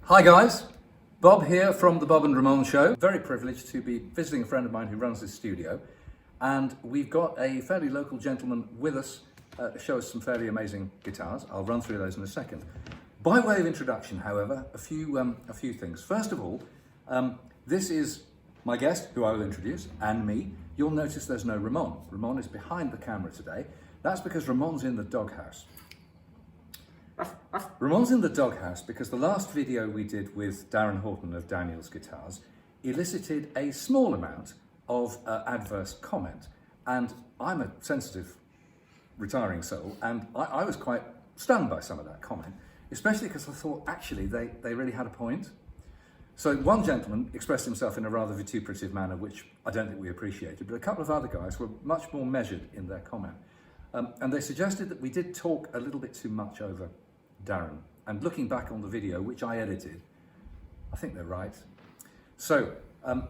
Hi guys, Bob here from the Bob and Ramon Show. Very privileged to be visiting a friend of mine who runs this studio, and we've got a fairly local gentleman with us to show us some fairly amazing guitars. I'll run through those in a second. By way of introduction, however, a few things. First of all, this is my guest, who I will introduce, and me. You'll notice there's no Ramon. Ramon is behind the camera today. That's because Ramon's in the doghouse. Ramon's in the doghouse because the last video we did with Darren Horton of Daniel's Guitars elicited a small amount of adverse comment. And I'm a sensitive, retiring soul, and I was quite stunned by some of that comment, especially because I thought, actually, they really had a point. So one gentleman expressed himself in a rather vituperative manner, which I don't think we appreciated, but a couple of other guys were much more measured in their comment. And they suggested that we did talk a little bit too much over Darren. And looking back on the video, which I edited, I think they're right. So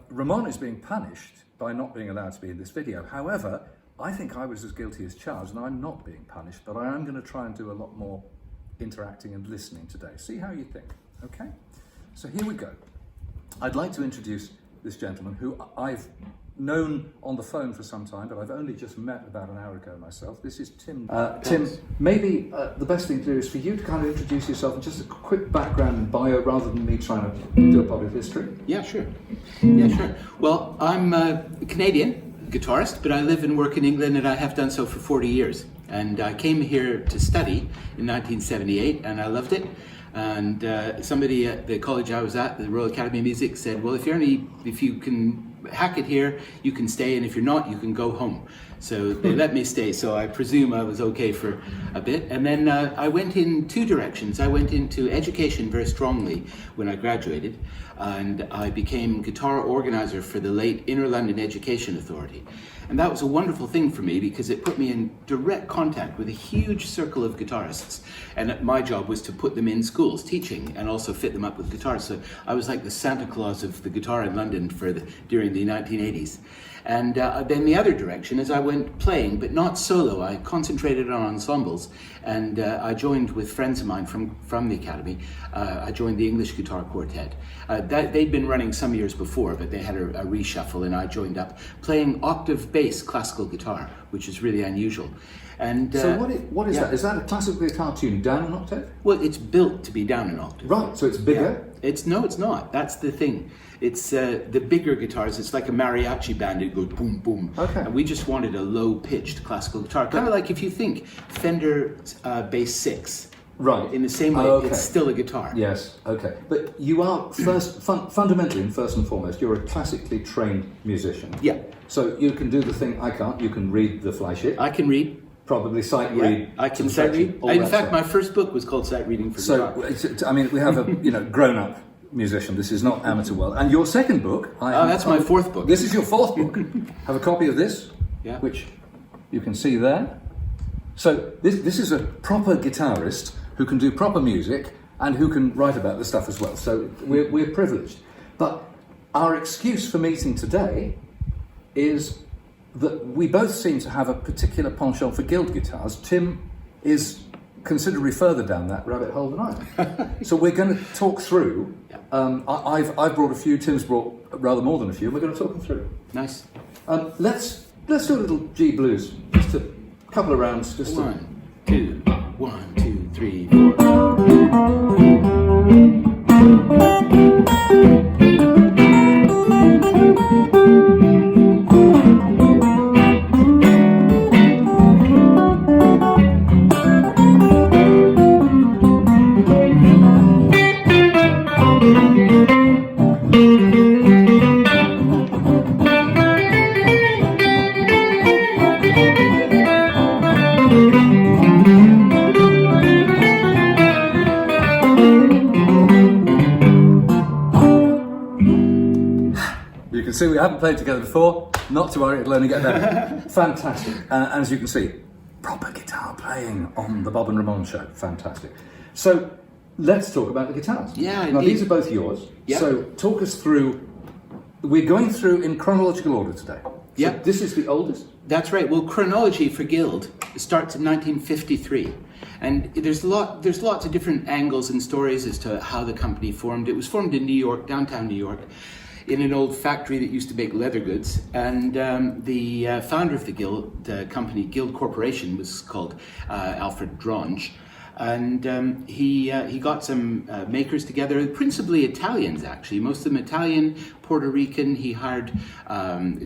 Ramon is being punished by not being allowed to be in this video. However, I think I was as guilty as charged, and I'm not being punished, but I am going to try and do a lot more interacting and listening today. See how you think, okay? So here we go. I'd like to introduce this gentleman who I've known on the phone for some time, but I've only just met about an hour ago myself. This is Tim. Tim, maybe the best thing to do is for you to kind of introduce yourself and just a quick background and bio rather than me trying to do a public history. Yeah, sure. Yeah, sure. Well, I'm a Canadian guitarist, but I live and work in England, and I have done so for 40 years. And I came here to study in 1978, and I loved it. And somebody at the college I was at, the Royal Academy of Music, said, well, if you can hack it here, you can stay, and if you're not, you can go home. So they let me stay, so I presume I was okay for a bit. And then I went in two directions. I went into education very strongly when I graduated, and I became guitar organizer for the late Inner London Education Authority. And that was a wonderful thing for me because it put me in direct contact with a huge circle of guitarists. And my job was to put them in schools, teaching, and also fit them up with guitars. So I was like the Santa Claus of the guitar in London during the 1980s. And then the other direction is I went playing, but not solo. I concentrated on ensembles, and I joined with friends of mine from the Academy. I joined the English Guitar Quartet. They'd been running some years before, but they had a reshuffle, and I joined up playing octave bass classical guitar, which is really unusual. And so what is that? Is that a classical guitar tune down an octave? Well, it's built to be down an octave. Right, so it's bigger? Yeah. It's not. That's the thing. It's the bigger guitars. It's like a mariachi band. It goes boom, boom. Okay. And we just wanted a low-pitched classical guitar, kind of like if you think Fender Bass 6. Right. In the same way, okay. It's still a guitar. Yes. Okay. But you are fundamentally and first and foremost, you're a classically trained musician. Yeah. So you can do the thing I can't. You can read the fly sheet. I can read. Probably sight read. I can sight read. In fact, my first book was called Sight Reading for Guitar. So, I mean, we have a grown-up musician. This is not amateur world. And your second book... that's my fourth book. This is your fourth book. Have a copy of this, yeah, which you can see there. So this is a proper guitarist who can do proper music and who can write about the stuff as well. So we're privileged. But our excuse for meeting today is that we both seem to have a particular penchant for Guild guitars. Tim is considerably further down that rabbit hole than I am. So we're going to talk through. I've brought a few. Tim's brought rather more than a few. And we're going to talk them through. Nice. Let's do a little G blues. Just a couple of rounds. Just 1, 2, 1, 2, 3, 4. See, we haven't played together before. Not to worry, it'll only get better. Fantastic. And as you can see, proper guitar playing on the Bob and Ramon Show. Fantastic. So let's talk about the guitars. Yeah, now these are both yours. Yeah. So talk us through. We're going through in chronological order today. So this is the oldest? That's right. Well, chronology for Guild starts in 1953. And there's lots of different angles and stories as to how the company formed. It was formed in New York, downtown New York, in an old factory that used to make leather goods. And the founder of the Guild company, Guild Corporation, was called Alfred Dronge. And he got some makers together, principally Italians actually, most of them Italian, Puerto Rican. He hired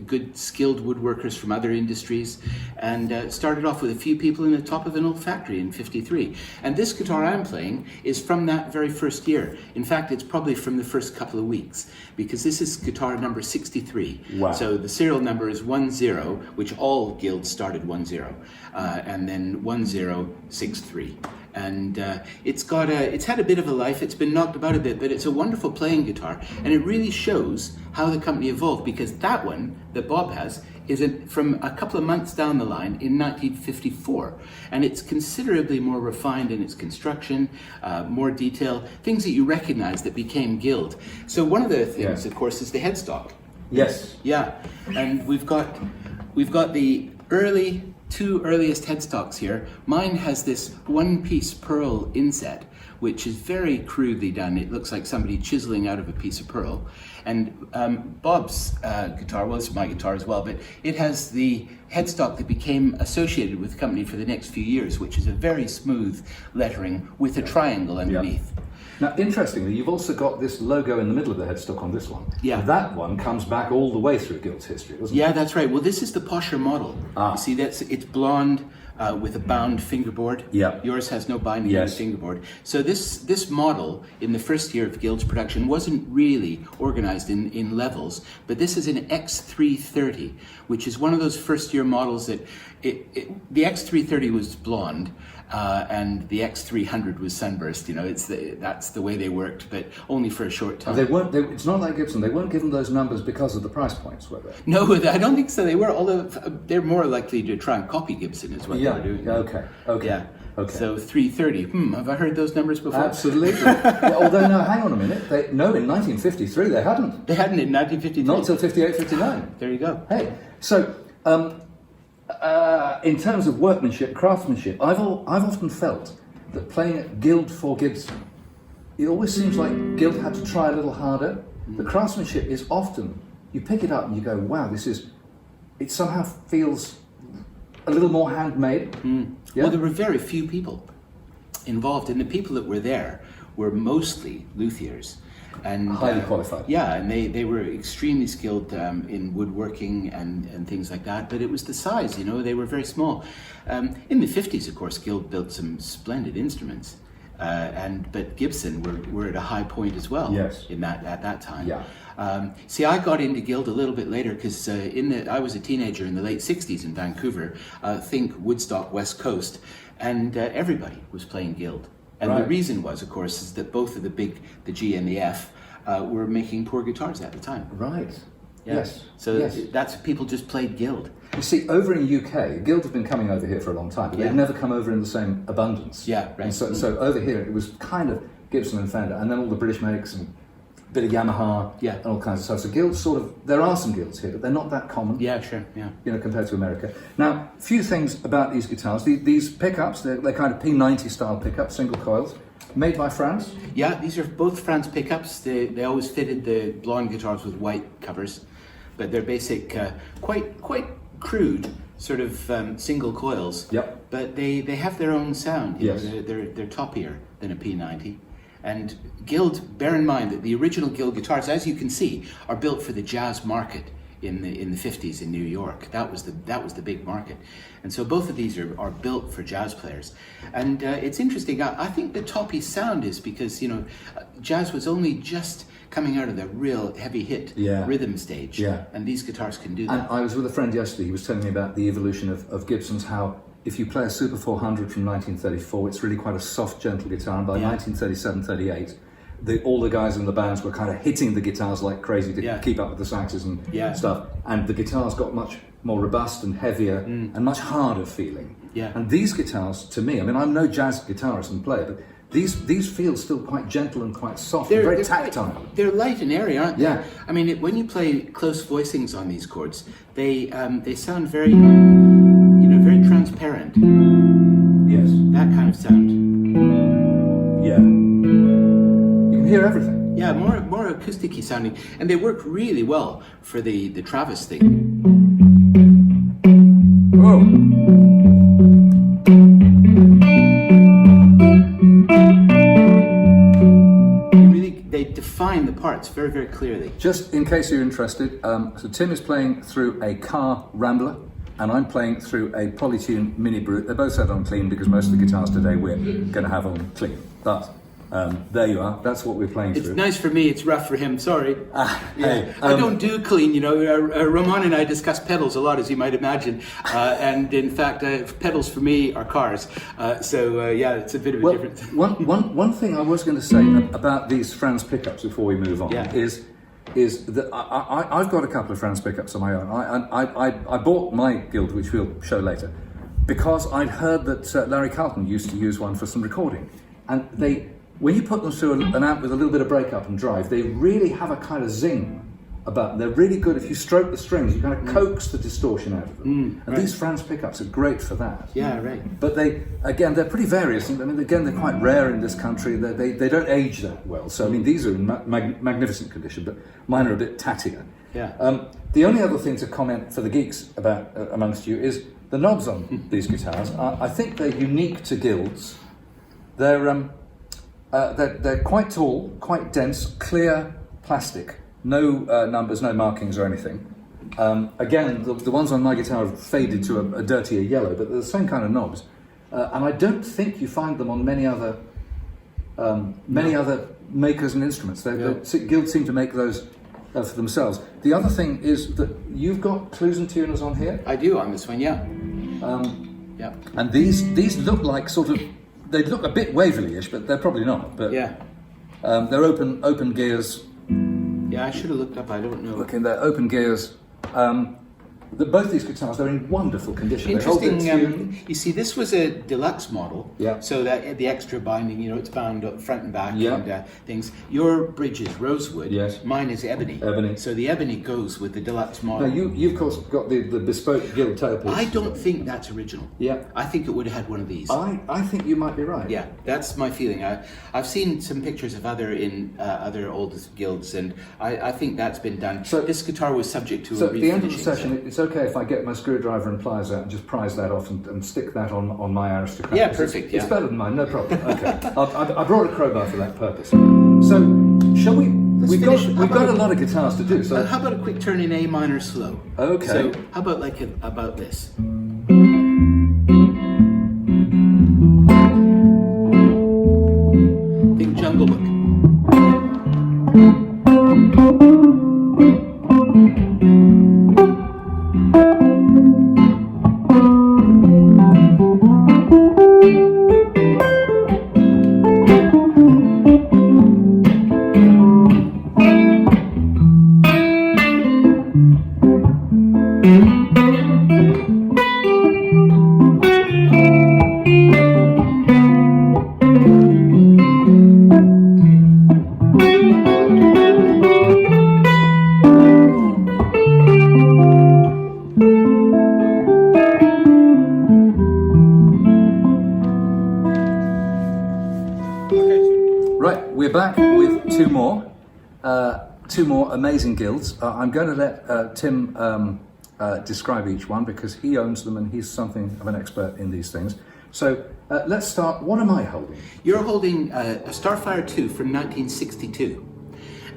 good skilled woodworkers from other industries, and started off with a few people in the top of an old factory in '53. And this guitar I'm playing is from that very first year. In fact, it's probably from the first couple of weeks, because this is guitar number 63. Wow. So the serial number is 10, which all guilds started 10, and then 1063. And it's had a bit of a life. It's been knocked about a bit, but it's a wonderful playing guitar, and it really shows how the company evolved, because that one that Bob has is from a couple of months down the line in 1954, and it's considerably more refined in its construction, more detail, things that you recognize that became Guild. So one of the things, of course, is the headstock. Yes. Yeah, and we've got the two earliest headstocks here. Mine has this one-piece pearl inset, which is very crudely done. It looks like somebody chiseling out of a piece of pearl. And Bob's guitar, well, this is my guitar as well, but it has the headstock that became associated with the company for the next few years, which is a very smooth lettering with a triangle underneath. Yeah. Now, interestingly, you've also got this logo in the middle of the headstock on this one. Yeah. That one comes back all the way through Guild's history, doesn't it? Yeah, that's right. Well, this is the posher model. You see, it's blonde with a bound fingerboard. Yeah. Yours has no binding on the fingerboard. So this model in the first year of Guild's production wasn't really organized in levels, but this is an X330, which is one of those first year models that the X330 was blonde. And the X300 was Sunburst. You know, that's the way they worked, but only for a short time. It's not like Gibson. They weren't given those numbers because of the price points, were they? No, I don't think so. They were. Although they're more likely to try and copy Gibson, is what they were doing. Okay. Yeah. Okay. So 330. Have I heard those numbers before? Absolutely. Although, no, hang on a minute. In 1953 they hadn't. They hadn't in 1953. Not until 58, 59. There you go. Hey, so. In terms of workmanship, craftsmanship, I've often felt that playing at Guild for Gibson, it always seems like Guild had to try a little harder. The craftsmanship is often, you pick it up and you go, wow, it somehow feels a little more handmade. Yeah? Well, there were very few people involved, and the people that were there were mostly luthiers. And highly qualified. Yeah, and they were extremely skilled in woodworking and things like that, but it was the size, you know, they were very small. In the 50s, of course, Guild built some splendid instruments, but Gibson were at a high point as well. Yes. At that time. Yeah. See, I got into Guild a little bit later because I was a teenager in the late 60s in Vancouver, think Woodstock, West Coast, and everybody was playing Guild. And the reason was, of course, is that both of the G and the F, were making poor guitars at the time. Right. Yeah. Yes. So that's people just played Guild. You see, over in UK, Guild have been coming over here for a long time, but they've never come over in the same abundance. Yeah, right. And so over here, it was kind of Gibson and Fender, and then all the British makes and a bit of Yamaha and all kinds of stuff. So Guilds there are some Guilds here, but they're not that common. Yeah, sure, yeah. You know, compared to America. Now, a few things about these guitars. These pickups, they're kind of P90 style pickups, single coils, made by France. Yeah, these are both France pickups. They always fitted the blonde guitars with white covers, but they're basic, quite crude sort of single coils. Yep. But they have their own sound. You Yes. know, they're toppier than a P90. And Guild, bear in mind that the original Guild guitars, as you can see, are built for the jazz market in the 50s in New York. That was the big market. And so both of these are built for jazz players. And it's interesting, I think the toppy sound is because, you know, jazz was only just coming out of the real heavy hit rhythm stage. Yeah. And these guitars can do that. And I was with a friend yesterday, he was telling me about the evolution of Gibsons, how if you play a Super 400 from 1934, it's really quite a soft, gentle guitar, and by 1937, 38, all the guys in the bands were kind of hitting the guitars like crazy to keep up with the saxes and stuff, and the guitars got much more robust and heavier and much harder feeling. Yeah. And these guitars, to me, I mean, I'm no jazz guitarist and player, but these feel still quite gentle and quite soft, and very tactile. They're light and airy, aren't they? Yeah. I mean, when you play close voicings on these chords, they sound very, very transparent. Yes. That kind of sound. Yeah. You can hear everything. Yeah, more acoustic-y sounding, and they work really well for the Travis thing. Oh. They define the parts very, very clearly. Just in case you're interested, so Tim is playing through a car Rambler, and I'm playing through a Polytune Mini Brute. They're both set on clean because most of the guitars today we're going to have on clean. But there you are. That's what we're playing through. It's nice for me. It's rough for him. Sorry. Hey, I don't do clean. Ramon and I discuss pedals a lot, as you might imagine. And in fact, pedals for me are cars. Yeah, it's a bit of a difference. One thing I was going to say about these Franz pickups before we move on is that I've got a couple of Franz pickups on my own. I bought my Guild, which we'll show later, because I'd heard that Larry Carlton used to use one for some recording, and when you put them through an amp with a little bit of breakup and drive, they really have a kind of zing about them. They're really good. If you stroke the strings, you kind of coax the distortion out of them. And these Franz pickups are great for that. Yeah, right. But they're pretty various. I mean, again, they're quite rare in this country. They don't age that well. So, I mean, these are in magnificent condition, but mine are a bit tattier. Yeah. The only other thing to comment for the geeks about amongst you is the knobs on these guitars. I think they're unique to Guilds. They're quite tall, quite dense, clear plastic. No numbers, no markings or anything. Again, the ones on my guitar have faded to a dirtier yellow, but they're the same kind of knobs. And I don't think you find them on many other makers and instruments. Guilds seem to make those for themselves. The other thing is that you've got clues and tuners on here. I do on this one, yeah. Yeah. And these look like they look a bit Waverley-ish, but they're probably not. But yeah. They're open gears. Yeah, I should have looked up. I don't know. Look, they're open gears. Both these guitars, they're in wonderful condition. Interesting. You see, this was a deluxe model. Yeah. So that the extra binding, it's bound up front and back and things. Your bridge is rosewood. Yes. Mine is ebony. Ebony. So the ebony goes with the deluxe model. Now you of course got the bespoke Guild tailpiece. I don't think that's original. Yeah. I think it would have had one of these. I think you might be right. Yeah, that's my feeling. I've seen some pictures of other old Guilds, and I think that's been done. So this guitar was subject to a refinishing. So at the end of the session, it's okay if I get my screwdriver and pliers out and just prise that off and stick that on my Aristocrat. Yeah, perfect. It's better than mine, no problem. Okay, I brought a crowbar for that purpose. So shall we? We've got a lot of guitars to do. So how about a quick turn in A minor slow? Okay. So how about about this? Big Jungle Book. We're back with two more amazing Guilds. I'm going to let Tim describe each one because he owns them and he's something of an expert in these things. So let's start. What am I holding? You're holding a Starfire 2 from 1962,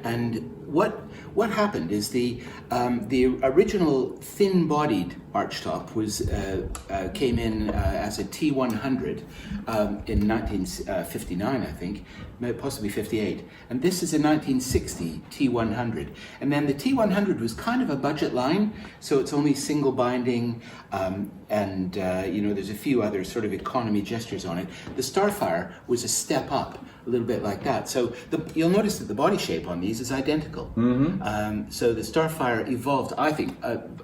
and what happened is the original thin-bodied archtop came in as a T100 in 1959, I think, possibly 58, and this is a 1960 T100. And then the T100 was kind of a budget line, so it's only single binding, and there's a few other sort of economy gestures on it. The Starfire was a step up a little bit like that. So you'll notice that the body shape on these is identical. So the Starfire evolved, I think,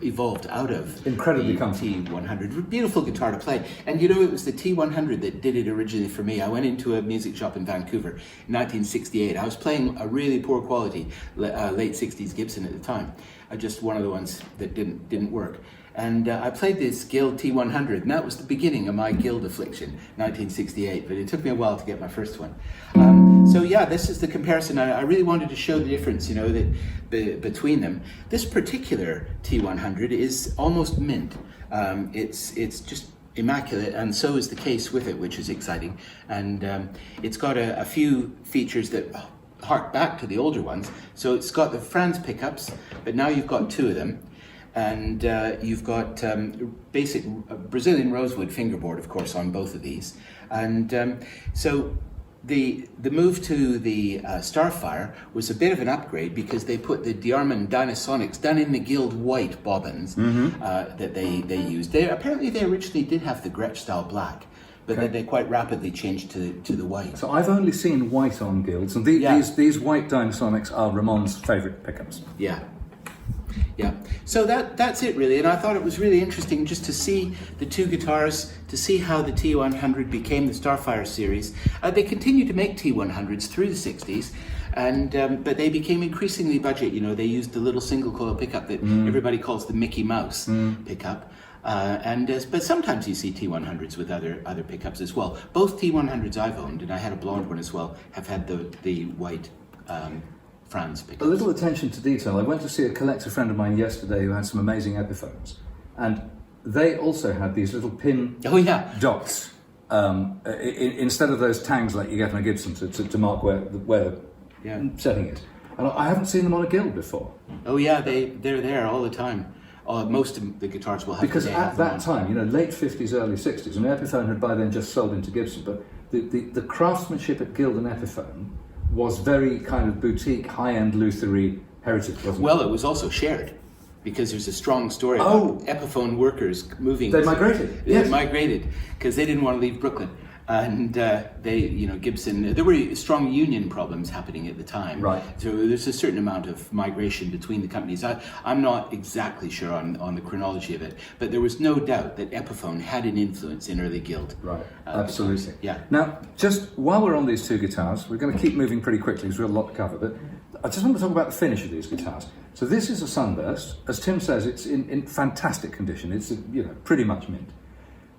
evolved out of incredibly the comfortable T100. Beautiful guitar to play. And you know, it was the T100 that did it originally for me. I went into a music shop in Vancouver in 1968. I was playing a really poor quality late 60s Gibson at the time. Just one of the ones that didn't work. And I played this Guild T100, and that was the beginning of my Guild affliction, 1968, but it took me a while to get my first one. So yeah, this is the comparison. I really wanted to show the difference, you know, between them. This particular T100 is almost mint. It's just immaculate, and so is the case with it, which is exciting. And it's got a few features that hark back to the older ones. So it's got the Franz pickups, but now you've got two of them. And you've got basic Brazilian rosewood fingerboard, of course, on both of these. And so the move to the Starfire was a bit of an upgrade because they put the Diarman Dynasonics done in the Guild white bobbins that they used. Apparently they originally did have the Gretsch style black, but then they quite rapidly changed to the white. So I've only seen white on Guilds, and these white Dynasonics are Ramon's favourite pickups. Yeah. Yeah, so that's it really, and I thought it was really interesting just to see the two guitars, to see how the T100 became the Starfire series. They continued to make T100s through the 60s, and but they became increasingly budget. You know, they used the little single coil pickup that everybody calls the Mickey Mouse pickup. But sometimes you see T100s with other pickups as well. Both T100s I've owned, and I had a blonde one as well, have had the white Franz pickups. A little attention to detail. I went to see a collector friend of mine yesterday who had some amazing Epiphones, and they also had these little pin dots instead of those tangs like you get on a Gibson to mark where the setting is. And I haven't seen them on a Guild before. Oh yeah, they're there all the time. Most of the guitars will have. Because at that time, you know, late 50s, early 60s, and Epiphone had by then just sold into Gibson, but the craftsmanship at Guild and Epiphone was very kind of boutique, high-end Luthery heritage, wasn't it? Well, it was also shared, because there's a strong story about Epiphone workers moving. They migrated. They migrated because they didn't want to leave Brooklyn, and Gibson. There were strong union problems happening at the time. Right. So there's a certain amount of migration between the companies. I'm not exactly sure on the chronology of it, but there was no doubt that Epiphone had an influence in early Guild. Right. Absolutely. Yeah. Now, just while we're on these two guitars, we're going to keep moving pretty quickly because we've got a lot to cover, but I just want to talk about the finish of these guitars. So this is a Sunburst. As Tim says, it's in fantastic condition. It's pretty much mint.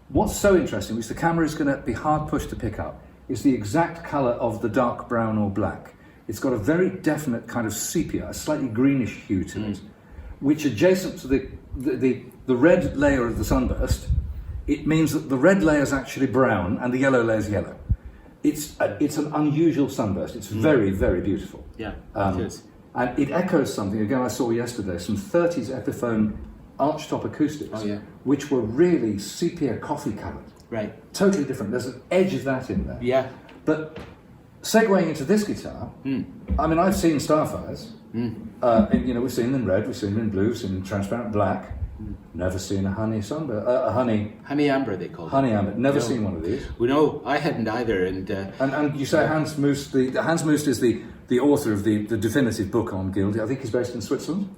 What's so interesting, which the camera is going to be hard pushed to pick up, is the exact colour of the dark brown or black. It's got a very definite kind of sepia, a slightly greenish hue to it, which adjacent to the red layer of the Sunburst, it means that the red layer is actually brown and the yellow layer is yellow. It's an unusual Sunburst. It's very, very beautiful. Yeah, it is. And it echoes something, again, I saw yesterday, some 30s Epiphone archtop acoustics, which were really sepia coffee coloured. Right. Totally different. There's an edge of that in there. Yeah. But segueing into this guitar, I mean, I've seen Starfires. We've seen them in red, we've seen them in blue, we've seen them in transparent black. Never seen a honey honey amber, they call it. Honey amber. Never seen one of these. Well, no, I hadn't either. And you say Hans Moos. Hans Moos is the author of the definitive book on Guild. I think he's based in Switzerland.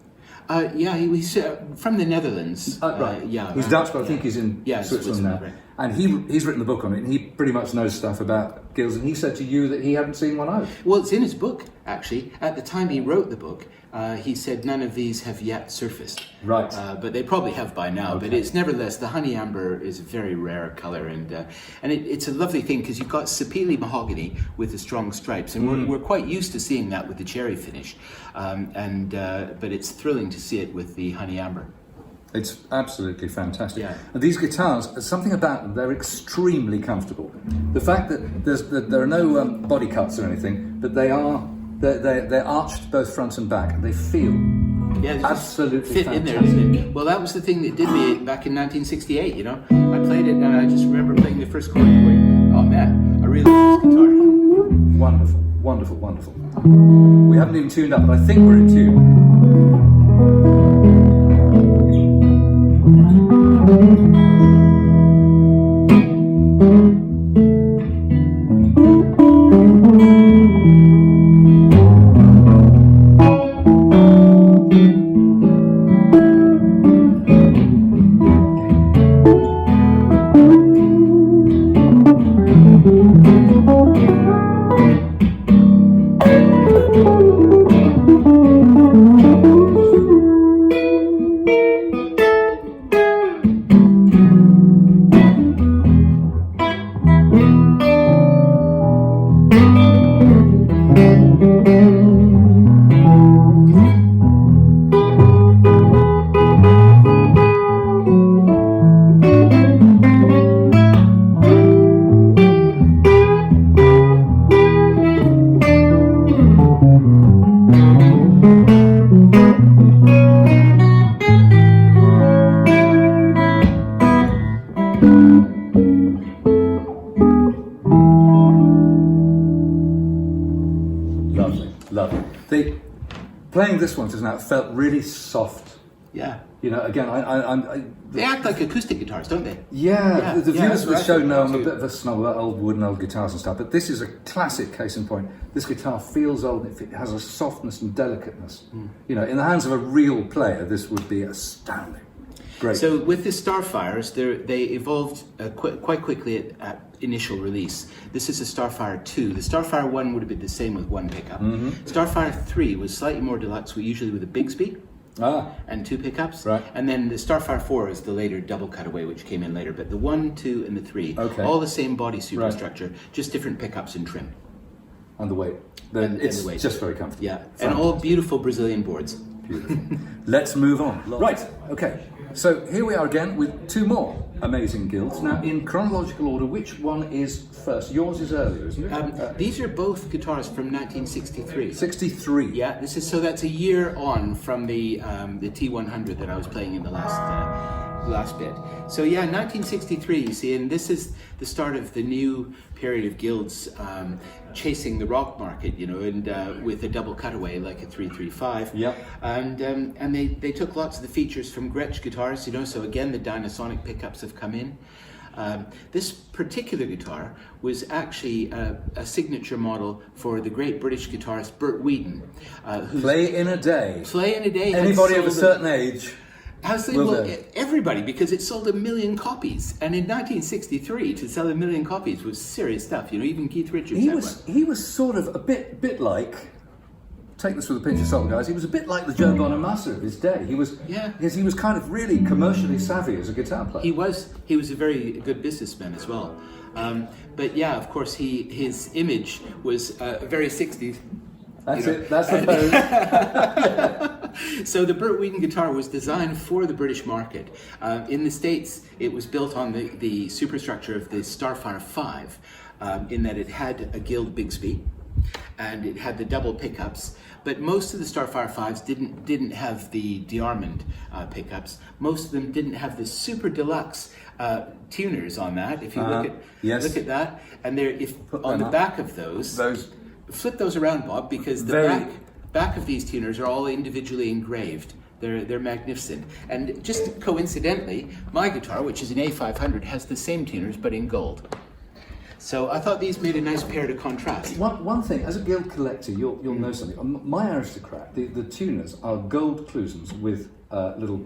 He's from the Netherlands. Right. He's Dutch, but I think he's in Switzerland now. Right. And he's written the book on it, and he pretty much knows stuff about Guilds. And he said to you that he hadn't seen one either. Well, it's in his book, actually. At the time he wrote the book, he said none of these have yet surfaced. Right. But they probably have by now. Okay. But it's nevertheless, the honey amber is a very rare colour, and it's a lovely thing because you've got sapele mahogany with the strong stripes, and we're quite used to seeing that with the cherry finish, but it's thrilling to see it with the honey amber. It's absolutely fantastic. Yeah. And these guitars, there's something about them, they're extremely comfortable. The fact that there are no body cuts or anything, but they're arched both front and back, and they feel absolutely fit fantastic. In there, isn't it? Well, that was the thing that did me back in 1968, you know. I played it, and I just remember playing the first chord and going, oh man, I really love this guitar. Wonderful, wonderful, wonderful. We haven't even tuned up, but I think we're in tune. playing this one just now felt really soft. Yeah. You know, again, They act like acoustic guitars, don't they? yeah, the viewers will show now I'm a too. bit of a snob about old wooden old guitars and stuff, but this is a classic case in point. This guitar feels old, it has a softness and delicateness. You know, in the hands of a real player, this would be astounding. Great. So with the Starfires, they evolved quite quickly at initial release. This is a Starfire 2. The Starfire 1 would have been the same with one pickup. Starfire 3 was slightly more deluxe, usually with a Bigsby. And 2 pickups. Right. And then the Starfire 4 is the later double cutaway, which came in later. But the 1, 2, and the 3, all the same body superstructure, just different pickups and trim. And the weight. It's the weight. just very comfortable. Yeah, and all beautiful Brazilian boards. Beautiful. Let's move on. Right, okay. So here we are again with 2 more amazing guilds. Now, in chronological order, which one is first? Yours is earlier, isn't it? These are both guitars from 1963. 63. Yeah, that's a year on from the T100 that I was playing in the last bit. So yeah, 1963. You see, and this is the start of the new period of guilds chasing the rock market, you know, and with a double cutaway like a 335. Yeah. And they took lots of the features from Gretsch guitars, you know. So again, the Dynasonic pickups have come in. This particular guitar was actually a signature model for the great British guitarist Burt Whedon. Play in a day. Play in a Day. Anybody of a certain age. Everybody, because it sold 1 million copies, and in 1963 to sell 1 million copies was serious stuff. You know, even Keith Richards had one. He was sort of a bit like. Take this with a pinch of salt, guys. He was a bit like the Joe Bonamassa of his day. He was, because he was kind of really commercially savvy as a guitar player. He was a very good businessman as well. But yeah, of course, his image was very 60s. That's it. That's the pose. So the Burt Whedon guitar was designed for the British market. In the States, it was built on the superstructure of the Starfire 5, in that it had a Guild Bigsby, and it had the double pickups. But most of the Starfire 5s didn't have the Diamond pickups. Most of them didn't have the super deluxe tuners on that. If you look at that, and on the back of those. Flip those around, Bob, because the back of these tuners are all individually engraved. They're magnificent. And just coincidentally, my guitar, which is an A500, has the same tuners but in gold. So I thought these made a nice pair to contrast. One thing, as a guild collector, you'll know something. My Aristocrat, the tuners are gold Clusons with little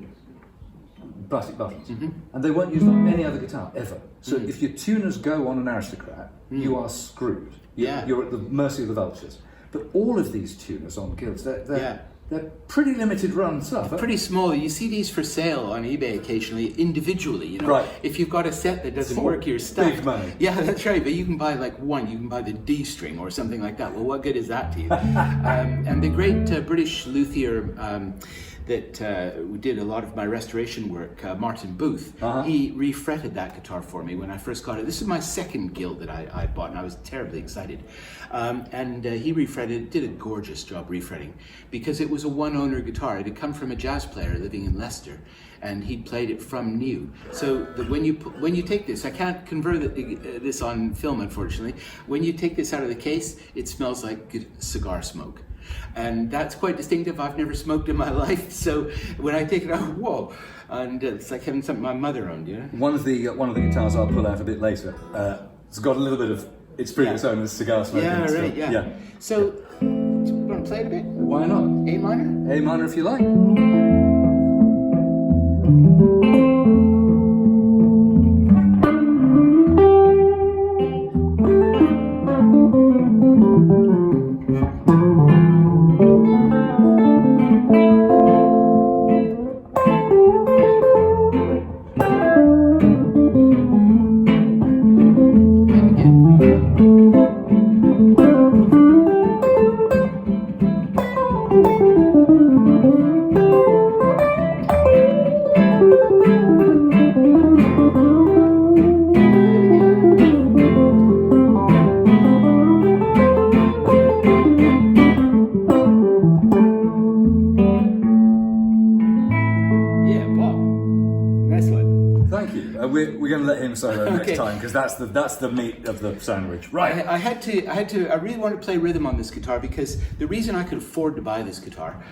plastic buttons, and they weren't used on any other guitar ever. So if your tuners go on an Aristocrat, you are screwed. You're at the mercy of the vultures. But all of these tuners on guilds, they're pretty limited run stuff. Pretty small. You see these for sale on eBay occasionally, individually. You know, right. If you've got a set that doesn't work, you're stuck. Big money. Yeah, that's right. But you can buy like one. You can buy the D string or something like that. Well, what good is that to you? And the great British luthier that did a lot of my restoration work, Martin Booth, he refretted that guitar for me when I first got it. This is my second guild that I bought, and I was terribly excited. And he refretted, did a gorgeous job refretting, because it was a one-owner guitar. It had come from a jazz player living in Leicester, and he'd played it from new. So when you take this, I can't convert this on film, unfortunately. When you take this out of the case, it smells like cigar smoke. And that's quite distinctive. I've never smoked in my life, so when I take it out, whoa! And it's like having something my mother owned, you know. One of the guitars I'll pull out a bit later. It's got a little bit of its previous owner's cigar smoke. Yeah, right. Yeah. So, do you want to play it a bit? Why not? A minor. A minor, if you like. We're going to let him solo next Okay. time because that's the meat of the sandwich. Right. I really wanted to play rhythm on this guitar because the reason I could afford to buy this guitar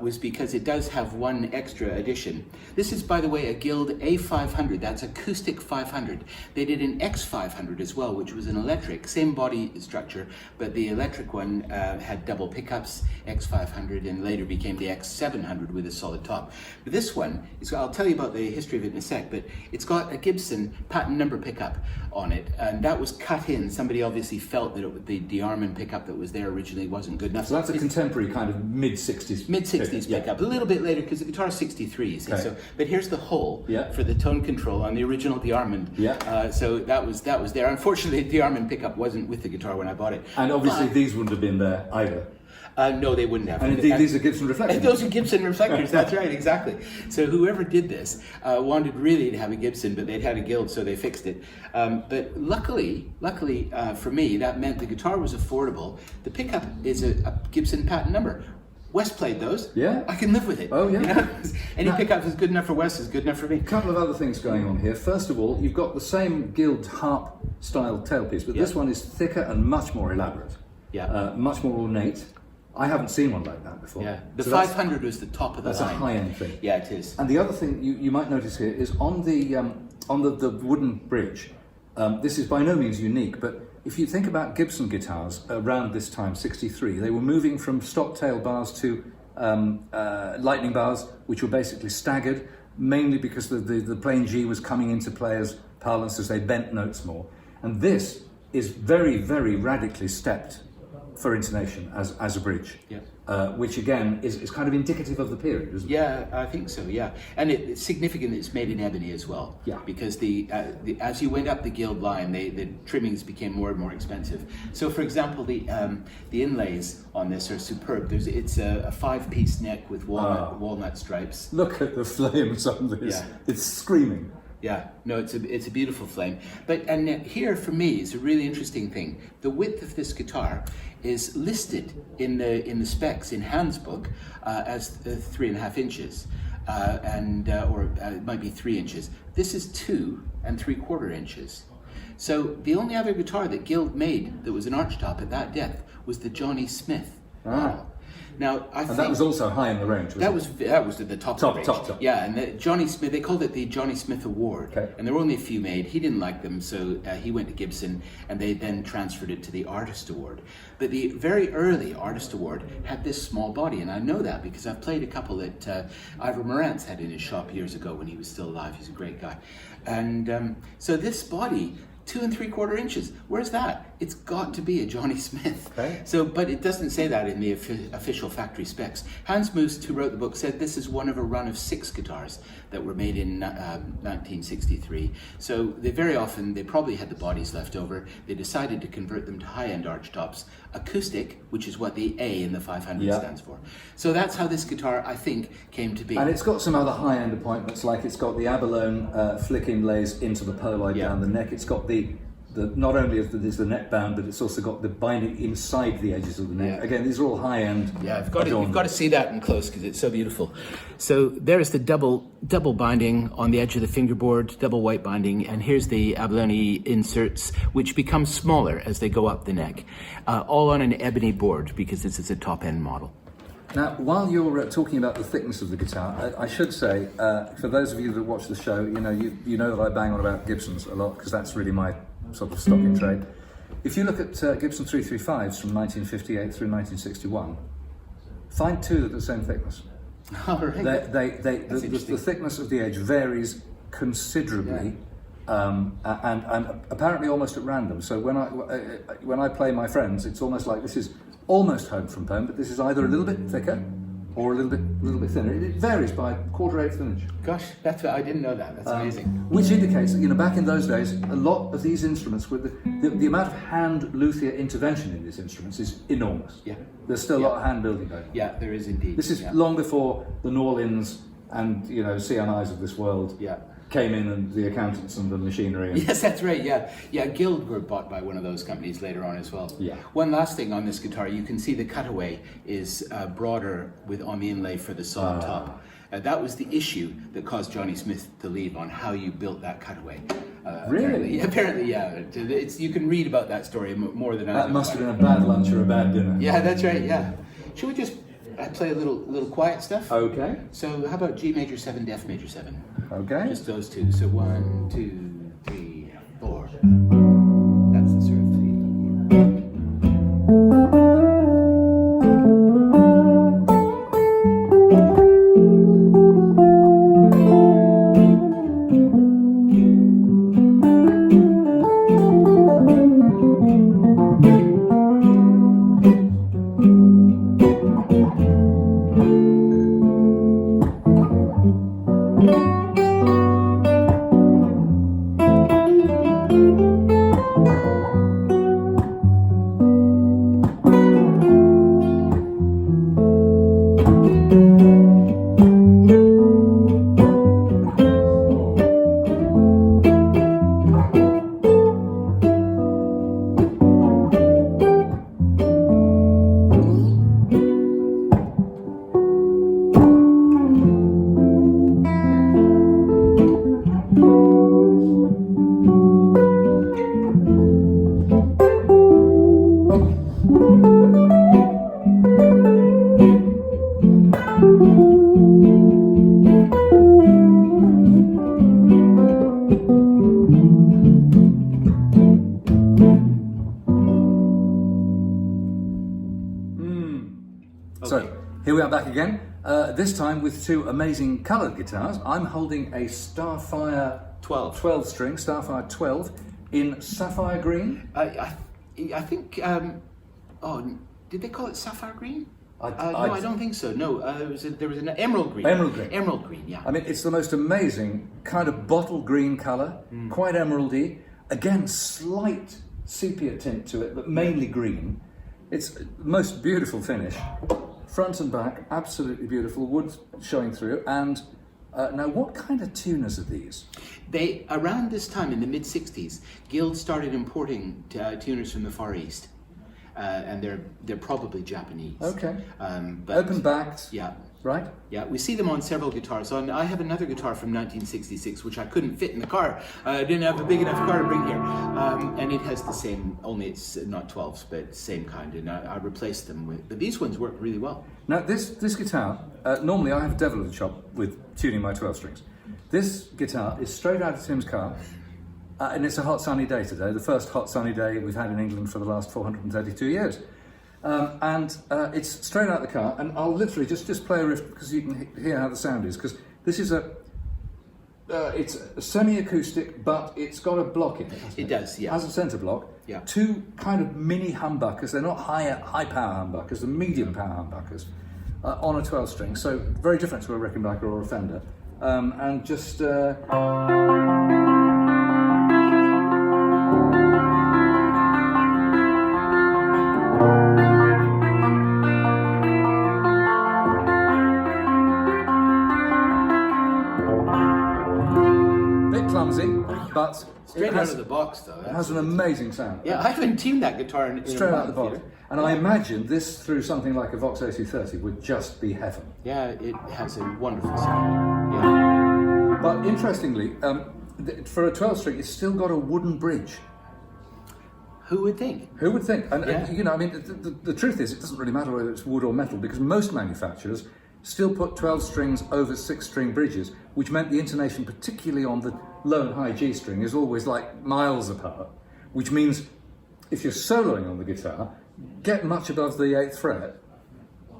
was because it does have one extra addition. This is, by the way, a Guild A500. That's acoustic 500. They did an X500 as well, which was an electric, same body structure, but the electric one had double pickups, X500, and later became the X700 with a solid top. But this one, I'll tell you about the history of it in a sec, but it's got a Gibson patent number pickup on it, and that was cut in. Somebody obviously felt that the Armin pickup that was there originally wasn't good enough. So that's a contemporary kind of mid-60s. Mid-60s pickup, a little bit later because the guitar is 63, you see. Okay. So, but here's the hole Yeah. for the tone control on the original Armin. Yeah. So that was there. Unfortunately, the Armin pickup wasn't with the guitar when I bought it. And obviously these wouldn't have been there either. No, they wouldn't have. And indeed, these are Gibson reflectors. Those are Gibson reflectors, that's right, exactly. So whoever did this wanted really to have a Gibson, but they'd had a Guild, so they fixed it. But luckily for me, that meant the guitar was affordable. The pickup is a Gibson patent number. Wes played those. Yeah. I can live with it. Oh, yeah. You know? Any pickup that's good enough for Wes is good enough for me. A couple of other things going on here. First of all, you've got the same Guild harp style tailpiece, but this one is thicker and much more elaborate. Yeah. Much more ornate. I haven't seen one like that before. Yeah. The So 500 was the top of the that's line. a high-end thing. Yeah, it is. And the other thing you might notice here is on the wooden bridge. This is by no means unique, but if you think about Gibson guitars around this time, 63, they were moving from stock tail bars to lightning bars, which were basically staggered, mainly because the plain G was coming into players' parlance as they bent notes more. And this is very, very radically stepped for intonation as a bridge, which again is kind of indicative of the period, isn't it? Yeah, I think so. Yeah, and it's significant that it's made in ebony as well. Yeah. Because as you went up the Guild line, the trimmings became more and more expensive. So, for example, the inlays on this are superb. It's a 5-piece neck with walnut stripes. Look at the flames on this. Yeah. It's screaming. Yeah, no, it's a beautiful flame. And here for me is a really interesting thing. The width of this guitar is listed in the specs in Hans' book as 3.5 inches, or it might be 3 inches. This is 2 3/4 inches. So the only other guitar that Guild made that was an archtop at that depth was the Johnny Smith. Now, I think that was also high in the range, that was at the top of the range. Top. Yeah, and Johnny Smith, they called it the Johnny Smith Award. Okay. And there were only a few made. He didn't like them, so he went to Gibson, and they then transferred it to the Artist Award. But the very early Artist Award had this small body, and I know that because I've played a couple that Ivor Morantz had in his shop years ago when he was still alive. He's a great guy. And so this body, 2 3/4 inches. Where's that? It's got to be a Johnny Smith. Okay. So, but it doesn't say that in the official factory specs. Hans Moos, who wrote the book, said this is one of a run of 6 guitars that were made in 1963. So they probably had the bodies left over. They decided to convert them to high-end archtops. Acoustic, which is what the A in the 500 stands for. So that's how this guitar, I think, came to be. And it's got some other high-end appointments, like it's got the abalone flick inlays into the poli down the neck. It's got the not only is the neck bound, but it's also got the binding inside the edges of the neck. Yeah. Again, these are all high-end. Yeah, you've got to see that in close because it's so beautiful. So there's the double binding on the edge of the fingerboard, double white binding, and here's the abalone inserts, which become smaller as they go up the neck, all on an ebony board because this is a top-end model. Now, while you're talking about the thickness of the guitar, I should say, for those of you that watch the show, you know that I bang on about Gibsons a lot because that's really my sort of stock in trade. If you look at Gibson 335s from 1958 through 1961, find 2 that are the same thickness. All right. The thickness of the edge varies considerably, and apparently almost at random. So when I play my friends, it's almost like this is almost home from home, but this is either a little bit thicker or a little bit thinner. It varies by 1/4 inch. Gosh, I didn't know that. That's amazing. Which indicates that back in those days, a lot of these instruments, with the amount of hand luthier intervention in these instruments is enormous. Yeah. There's still a lot of hand building going on. Yeah, there is indeed. This is long before the Norlins and CNIs of this world came in, and the accountants and the machinery. Yes, that's right. Yeah. Guild were bought by one of those companies later on as well. Yeah. One last thing on this guitar, you can see the Cutaway is broader on the inlay for the solid top. That was the issue that caused Johnny Smith to leave, on how you built that Cutaway. Really? Apparently, yeah. You can read about that story more than I do. That must have been a bad lunch or a bad dinner. Yeah, that's right, yeah. Should we just play a little quiet stuff? Okay. So how about G major 7, F major 7? Okay. Just those two. So 1, 2, 3, 4. That's the sort of thing. So here we are back again, this time with two amazing coloured guitars. I'm holding a Starfire 12 string, Starfire 12 in sapphire green. I think, did they call it sapphire green? No, I don't think so. No, there was an emerald green. Emerald green. Emerald green, yeah. I mean, it's the most amazing kind of bottle green colour, quite emeraldy. Again, slight sepia tint to it, but mainly green. It's the most beautiful finish. Front and back, absolutely beautiful. Wood showing through. And now, what kind of tuners are these? They, around this time in the mid-60s, Guild started importing tuners from the Far East. And they're probably Japanese. Okay. But open-backed. Yeah. Right? Yeah, we see them on several guitars. I have another guitar from 1966, which I couldn't fit in the car. I didn't have a big enough car to bring here. And it has the same, only it's not 12s, but same kind. And I replaced them with, but these ones work really well. Now, this guitar, normally I have a devil of a shop with tuning my 12 strings. This guitar is straight out of Tim's car. And it's a hot sunny day today, the first hot sunny day we've had in England for the last 432 years. It's straight out the car, and I'll literally just play a riff because you can hear how the sound is, because this is it's a semi-acoustic, but it's got a block in it. It does, yeah. It has a centre block. Yeah. Two kind of mini humbuckers. They're not high power humbuckers, they're medium power humbuckers on a 12 string. So very different to a Rickenbacker or a Fender. And just. But straight out of the box, though. It has an amazing sound. Yeah, I haven't tuned that guitar in straight out of the box. And I imagine this through something like a Vox A230 would just be heaven. Yeah, it has a wonderful sound. Yeah. But interestingly, for a 12 string, it's still got a wooden bridge. Who would think? Who would think? And, yeah. You know, I mean, the truth is, it doesn't really matter whether it's wood or metal, because most manufacturers still put 12 strings over 6-string bridges, which meant the intonation, particularly on the low and high G string, is always like miles apart, which means if you're soloing on the guitar, get much above the 8th fret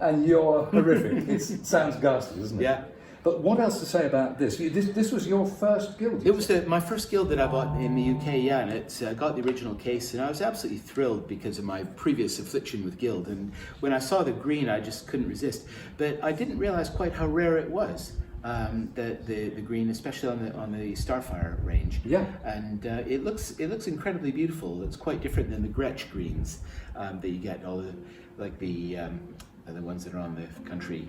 and you're horrific. It sounds ghastly, doesn't it? Yeah. But what else to say about this? This was your first Guild? It was my first Guild that I bought in the UK, yeah, and it's got the original case, and I was absolutely thrilled because of my previous affliction with Guild, and when I saw the green, I just couldn't resist. But I didn't realize quite how rare it was, the green, especially on the Starfire range. Yeah. And it looks incredibly beautiful. It's quite different than the Gretsch greens that you get, all the ones that are on the country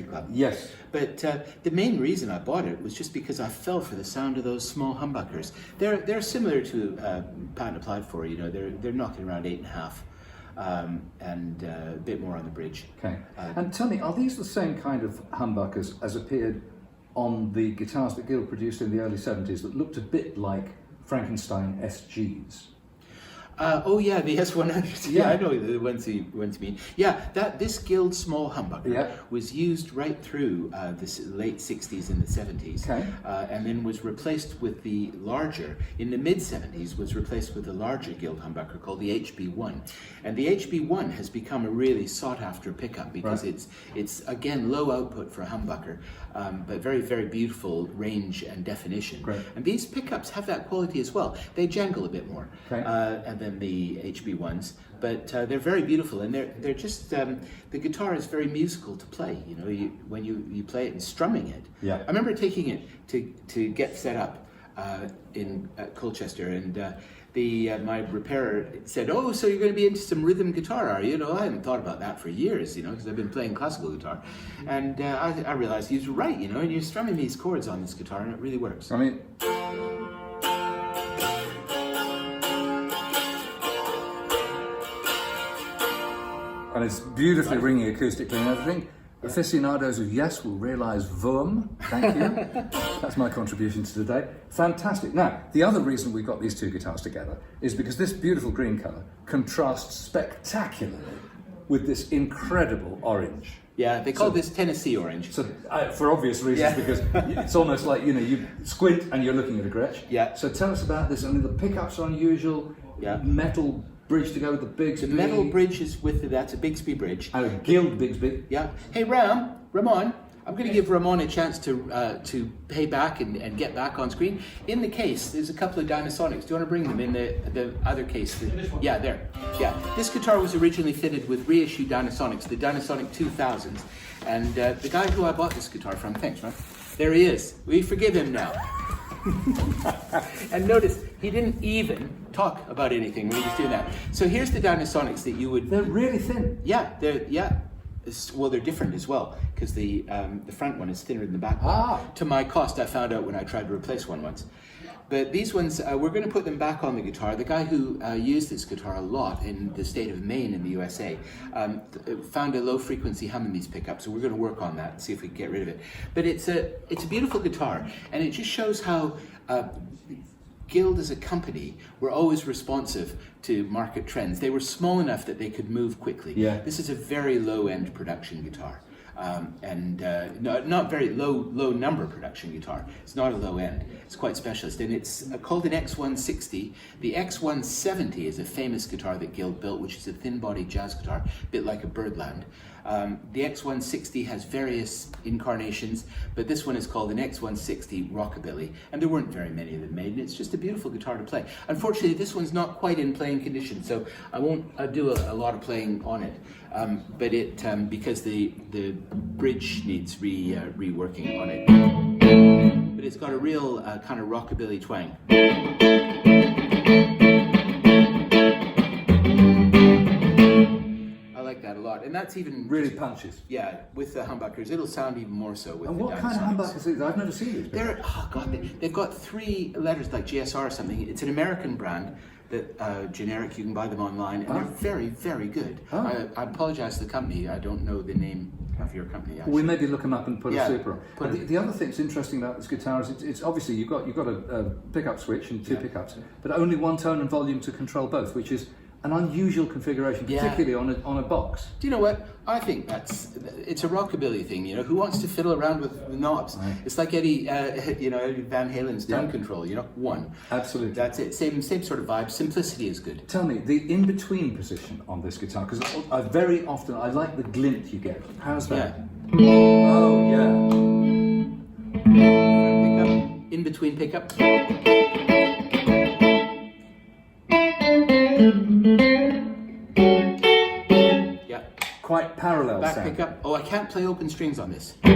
club. Yes. But the main reason I bought it was just because I fell for the sound of those small humbuckers. They're similar to patent applied for. You know, they're knocking around 8.5. and a bit more on the bridge. Okay. And tell me, are these the same kind of humbuckers as appeared on the guitars that Guild produced in the early 70s that looked a bit like Frankenstein SGs? Oh yeah, the S100. Yeah. I know the ones you mean. Yeah, this Guild small humbucker was used right through the late 60s and the 70s, and then was replaced with the larger, in the mid 70s, was replaced with a larger Guild humbucker called the HB1. And the HB1 has become a really sought after pickup because it's again low output for a humbucker, but very, very beautiful range and definition. Great. And these pickups have that quality as well. They jangle a bit more than the HB1s, but they're very beautiful, and they're just the guitar is very musical to play. You know, when you play it and strumming it. Yeah. I remember taking it to get set up in Colchester, and my repairer said, "Oh, so you're going to be into some rhythm guitar, are you?" You know, I hadn't thought about that for years, you know, because I've been playing classical guitar, and I realized he was right, you know, and you're strumming these chords on this guitar, and it really works. I mean, and it's beautifully ringing acoustically and everything. Aficionados of Yes will realise VUM. Thank you. That's my contribution to today. Fantastic. Now, the other reason we got these two guitars together is because this beautiful green colour contrasts spectacularly with this incredible orange. Yeah, they call this Tennessee orange. So, for obvious reasons, because it's almost like, you know, you squint and you're looking at a Gretsch. Yeah. So tell us about this. I mean, the pickups are unusual. Yeah. Metal bridge to go with the Bigsby. The metal bridge is that's a Bigsby bridge. And a Guild Bigsby. Yeah. Hey Ramon, I'm going to give Ramon a chance to pay back and get back on screen. In the case, there's a couple of Dynasonics. Do you want to bring them in the other case? Yeah, there. Yeah. This guitar was originally fitted with reissued Dynasonics, the Dynasonic 2000s. And the guy who I bought this guitar from, thanks, man. There he is. We forgive him now. And notice, he didn't even talk about anything when he was doing that. So here's the Dynasonics that you would... They're really thin. Yeah, well, they're different as well, because the front one is thinner than the back one. To my cost, I found out when I tried to replace one once. But these ones, we're going to put them back on the guitar. The guy who used this guitar a lot in the state of Maine in the USA found a low frequency hum in these pickups, so we're going to work on that and see if we can get rid of it. But it's a beautiful guitar, and it just shows how Guild as a company were always responsive to market trends. They were small enough that they could move quickly. Yeah. This is a very low-end production guitar. Not very low number production guitar. It's not a low end. It's quite specialist, and it's called an X160. The X170 is a famous guitar that Guild built, which is a thin-bodied jazz guitar, a bit like a Birdland. The X160 has various incarnations, but this one is called an X160 Rockabilly, and there weren't very many of them made, and it's just a beautiful guitar to play. Unfortunately, this one's not quite in playing condition, so I won't do a lot of playing on it, but it because the bridge needs reworking on it. But it's got a real kind of rockabilly twang. That a lot, and that's even really punches. Yeah, with the humbuckers, it'll sound even more so with and the what kind of humbuckers are these? I've never seen these. They've got 3 letters like GSR or something. It's an American brand that generic. You can buy them online, and they're very, very good. I apologize to the company. I don't know the name of your company. Actually. We maybe look them up and put a super on. But the other thing that's interesting about this guitar is it's obviously you've got a pickup switch and 2 pickups, but only one tone and volume to control both, which is an unusual configuration, particularly on a box. Do you know what? I think it's a rockabilly thing. You know, who wants to fiddle around with the knobs? Right. It's like Eddie Van Halen's tone control. You know, one. Absolutely. That's it. Same sort of vibe. Simplicity is good. Tell me the in-between position on this guitar, because I very often I like the glint you get. How's that? Yeah. Oh yeah. Pickup. In-between pickup. Yeah. Quite parallel Back sound. pickup. Oh, I can't play open strings on this. You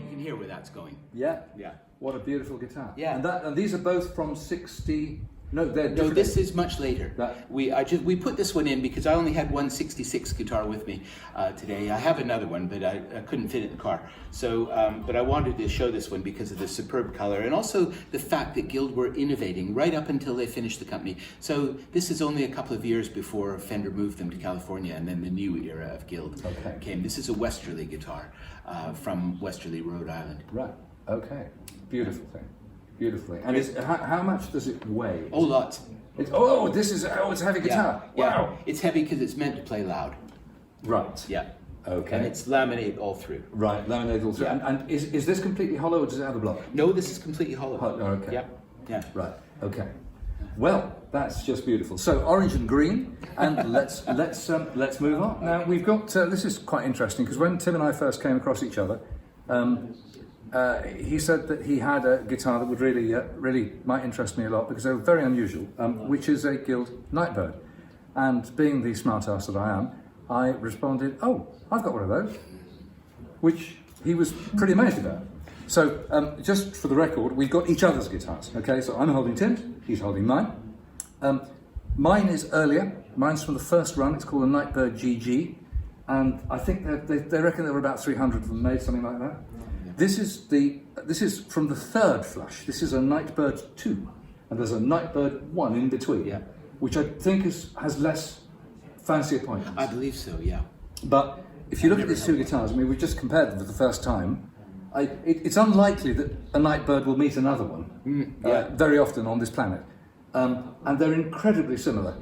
can hear where that's going. Yeah. Yeah. What a beautiful guitar. Yeah. And these are both from 60. No, they're No, different. this is much later. That- We put this one in because I only had one 66 guitar with me today. I have another one, but I couldn't fit it in the car. So, but I wanted to show this one because of the superb color and also the fact that Guild were innovating right up until they finished the company. So this is only a couple of years before Fender moved them to California, and then the new era of Guild came. This is a Westerly guitar from Westerly, Rhode Island. Right. Okay. Beautiful thing. Beautifully. And how much does it weigh? Oh, lots. It's a heavy guitar. Yeah. Wow. It's heavy because it's meant to play loud. Right. Yeah. Okay. And it's laminate all through. Right. Laminated all through. Yeah. And is this completely hollow, or does it have a block? No, this is completely hollow. Okay. Yeah. Yeah. Right. Okay. Well, that's just beautiful. So orange and green, and let's move on. Now we've got this is quite interesting because when Tim and I first came across each other, he said that he had a guitar that would really might interest me a lot because they were very unusual, which is a Guild Nightbird. And being the smart ass that I am, I responded, "Oh, I've got one of those," which he was pretty amazed about. So, just for the record, we've got each other's guitars. Okay, so I'm holding Tim's, he's holding mine. Mine is earlier. Mine's from the first run. It's called a Nightbird Gg, and I think they reckon there were about 300 of them made, something like that. This is from the third flush. This is a Nightbird 2, and there's a Nightbird 1 in between, which I think has less fancy appointments. I believe so, yeah. But if you look at these two guitars, I mean, we just compared them for the first time. It's unlikely that a Nightbird will meet another one very often on this planet. And they're incredibly similar.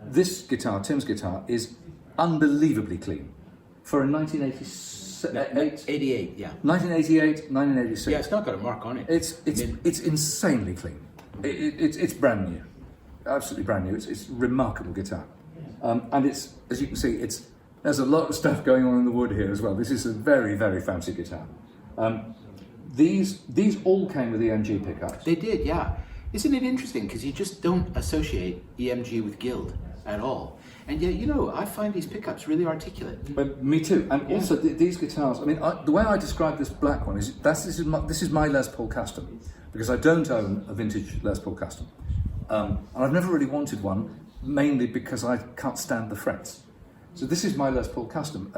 This guitar, Tim's guitar, is unbelievably clean. For a 88, yeah. 1988, 1986. Yeah, it's not got a mark on it. It's insanely clean. It's brand new. Absolutely brand new. It's a remarkable guitar. And it's, as you can see, there's a lot of stuff going on in the wood here as well. This is a very, very fancy guitar. These all came with EMG pickups. They did, yeah. Isn't it interesting? Because you just don't associate EMG with Guild at all. And yet, I find these pickups really articulate. But me too. And also these guitars. I mean, the way I describe this black one is this is my Les Paul Custom, because I don't own a vintage Les Paul Custom, and I've never really wanted one, mainly because I can't stand the frets. So this is my Les Paul Custom.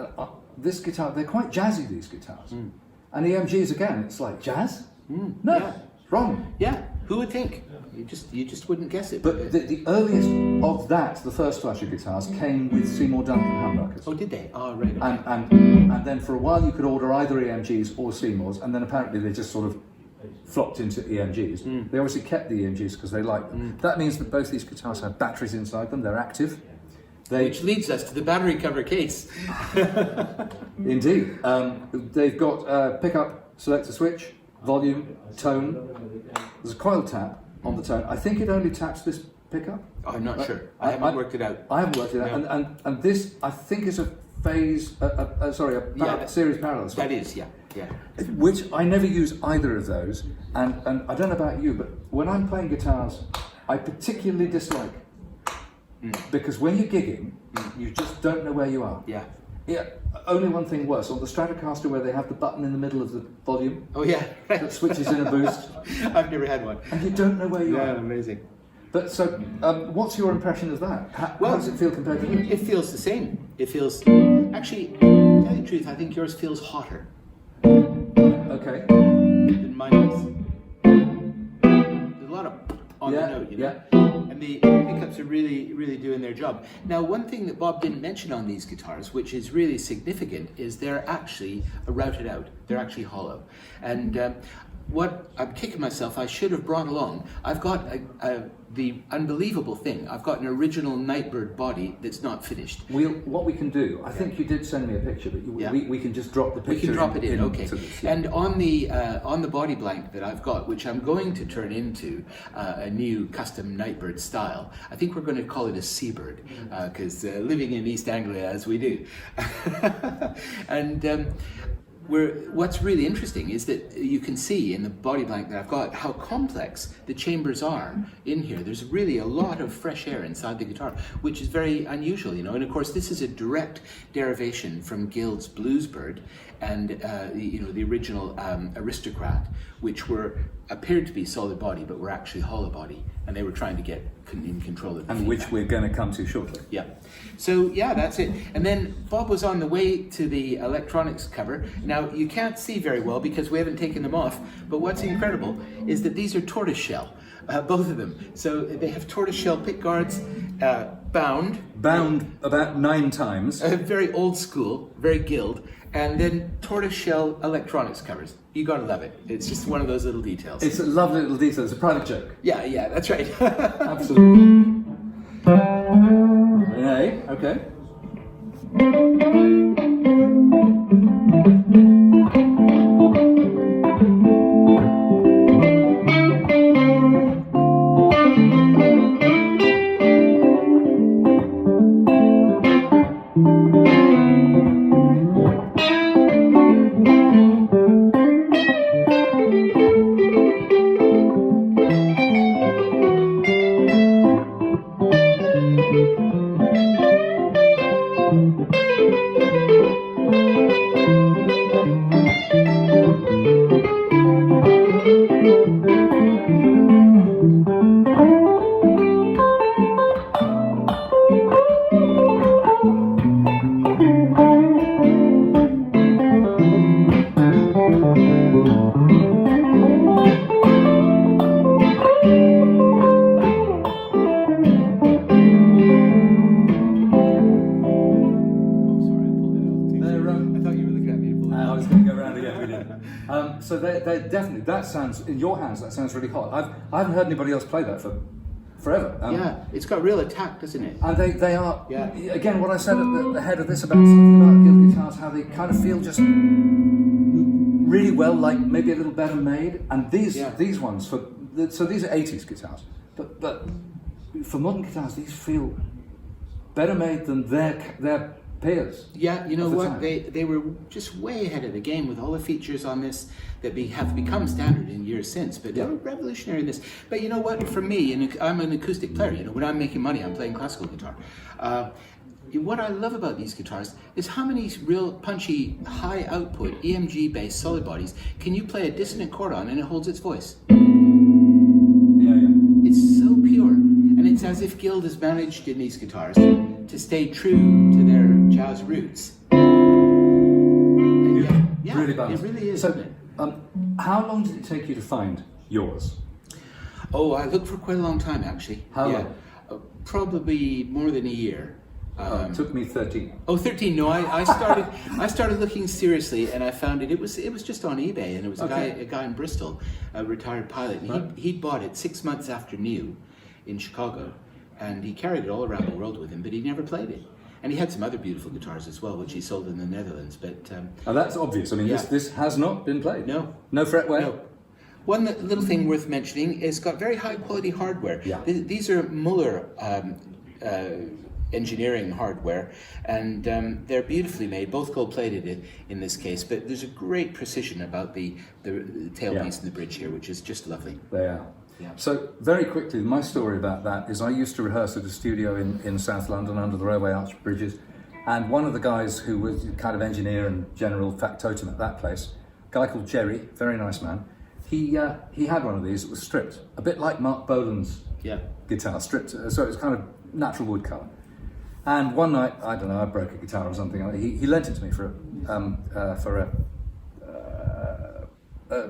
This guitar, they're quite jazzy. These guitars, and EMGs again. It's like jazz. No, wrong. Yeah. Who would think? You just wouldn't guess it. But the earliest of that, the first flash of guitars, came with Seymour Duncan humbuckers. Oh, did they? Oh, right. Okay. And then for a while you could order either EMGs or Seymours, and then apparently they just sort of flopped into EMGs. They obviously kept the EMGs because they liked them. That means that both these guitars have batteries inside them. They're active. Which leads us to the battery cover case. Indeed. They've got pickup, selector switch, volume, tone. There's a coil tap on the tone. I think it only taps this pickup. I'm not sure. I haven't worked it out. I haven't worked it out. No. And this, I think, is a phase, series parallel switch. That is, yeah. Which I never use either of those. And I don't know about you, but when I'm playing guitars, I particularly dislike. Because when you're gigging, you just don't know where you are. Yeah. Yeah, only one thing worse. On the Stratocaster, where they have the button in the middle of the volume, Oh, yeah. that switches in a boost, I've never had one. and you don't know where you Yeah, are. amazing. But so, what's your impression of that? How does it feel compared to yours? It feels the same. It feels... Actually, to tell you the truth, I think yours feels hotter Okay. than mine is. There's a lot of on the note, And the pickups are really doing their job. Now, one thing that Bob didn't mention on these guitars, which is really significant, is they're actually routed out. They're actually hollow. And what I'm kicking myself, I should have brought along. I've got the unbelievable thing. I've got an original Nightbird body that's not finished. What we can do, I think you did send me a picture, but we can just drop the picture. We can drop it in, okay. This, And on the body blank that I've got, which I'm going to turn into a new custom Nightbird style, I think we're going to call it a Seabird, because living in East Anglia as we do. And what's really interesting is that you can see in the body blank that I've got how complex the chambers are in here. There's really a lot of fresh air inside the guitar, which is very unusual, you know. And of course, this is a direct derivation from Guild's Bluesbird and the original Aristocrat, which appeared to be solid body, but were actually hollow body, and they were trying to get in control of the feedback. Which we're going to come to shortly. Yeah. So yeah, that's it. And then Bob was on the way to the electronics cover. Now you can't see very well because we haven't taken them off, but what's incredible is that these are tortoiseshell, both of them. So they have tortoiseshell pick guards, bound about 9 times. Very old school, very Guild, and then tortoiseshell electronics covers. You gotta love it. It's just one of those little details. It's a lovely little detail. It's a private joke. Yeah, that's right. Absolutely. Hey, okay. So they're definitely, that sounds, in your hands, that sounds really hot. I haven't heard anybody else play that for forever. Yeah, it's got real attack, doesn't it? And they are, again, what I said at the head of this about something about Guild guitars, how they kind of feel just really well, like maybe a little better made. And these ones, so these are 80s guitars, but for modern guitars, these feel better made than their peers. Yeah, you know what? They were just way ahead of the game with all the features on this that have become standard in years since. But they were revolutionary in this. But you know what? For me, and I'm an acoustic player. You know, when I'm making money, I'm playing classical guitar. What I love about these guitars is how many real punchy, high output, EMG based solid bodies can you play a dissonant chord on and it holds its voice. Yeah. It's so pure, and it's as if Guild has managed in these guitars to stay true to their jazz roots. Yeah, really balanced. It really is. So, how long did it take you to find yours? Oh, I looked for quite a long time, actually. How long? Probably more than a year. It took me 13. Oh, 13. No, I started looking seriously, and I found it. It was just on eBay, and it was a guy in Bristol, a retired pilot. And he'd bought it 6 months after new, in Chicago, and he carried it all around the world with him, but he never played it. And he had some other beautiful guitars as well, which he sold in the Netherlands. But that's obvious. I mean, this has not been played. No fretware. No. One little thing worth mentioning is got very high quality hardware. Yeah. These are Muller engineering hardware, and they're beautifully made, both gold plated in this case, but there's a great precision about the tailpiece and the bridge here, which is just lovely. They are. Yeah. So very quickly, my story about that is I used to rehearse at a studio in South London under the railway arch bridges, and one of the guys who was kind of engineer and general factotum at that place, a guy called Jerry, very nice man, he had one of these. It was stripped, a bit like Mark Bolan's guitar, stripped, so it was kind of natural wood colour. And one night, I don't know, I broke a guitar or something. He lent it to me for a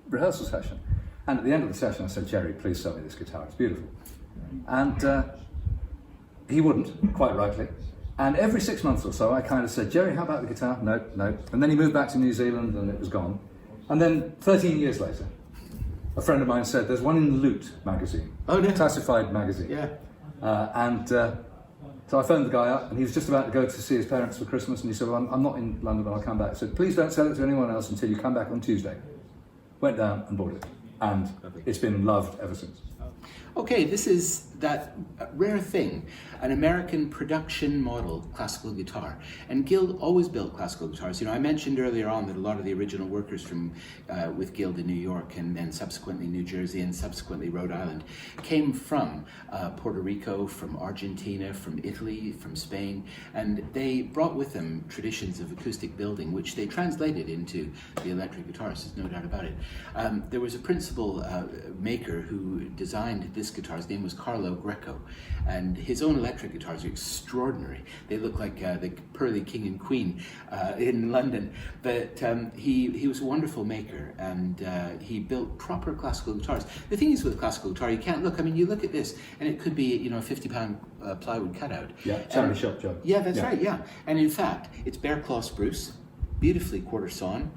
rehearsal session. And at the end of the session, I said, Jerry, please sell me this guitar. It's beautiful. And he wouldn't, quite rightly. And every 6 months or so, I kind of said, Jerry, how about the guitar? No. And then he moved back to New Zealand, and it was gone. And then 13 years later, a friend of mine said, there's one in Loot magazine. Oh, no. Classified magazine. Yeah. So I phoned the guy up, and he was just about to go to see his parents for Christmas, and he said, well, I'm not in London, but I'll come back. I said, please don't sell it to anyone else until you come back on Tuesday. Went down and bought it. and Lovely. it's been loved ever since. Okay, this is that rare thing, an American production model classical guitar. And Guild always built classical guitars. You know, I mentioned earlier on that a lot of the original workers from with Guild in New York and then subsequently New Jersey and subsequently Rhode Island came from Puerto Rico, from Argentina, from Italy, from Spain, and they brought with them traditions of acoustic building, which they translated into the electric guitars, there's no doubt about it. There was a principal maker who designed this guitar. His name was Carlo Greco, and his own electric guitars are extraordinary. They look like the pearly king and queen in London, but he was a wonderful maker, and he built proper classical guitars. The thing is with classical guitar, you can't look, I mean, you look at this and it could be, you know, a 50-pound plywood cutout. Yeah, charity shop job. Yeah, that's right, yeah. And in fact, it's bear claw spruce, beautifully quarter sawn,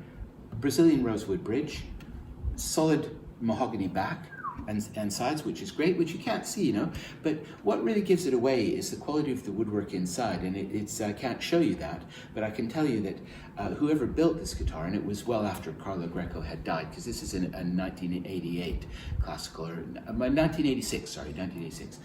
Brazilian rosewood bridge, solid mahogany back and sides, which is great, which you can't see, you know. But what really gives it away is the quality of the woodwork inside, and I can't show you that, but I can tell you that whoever built this guitar, and it was well after Carlo Greco had died, because this is a 1988 classical, or 1986, sorry, 1986.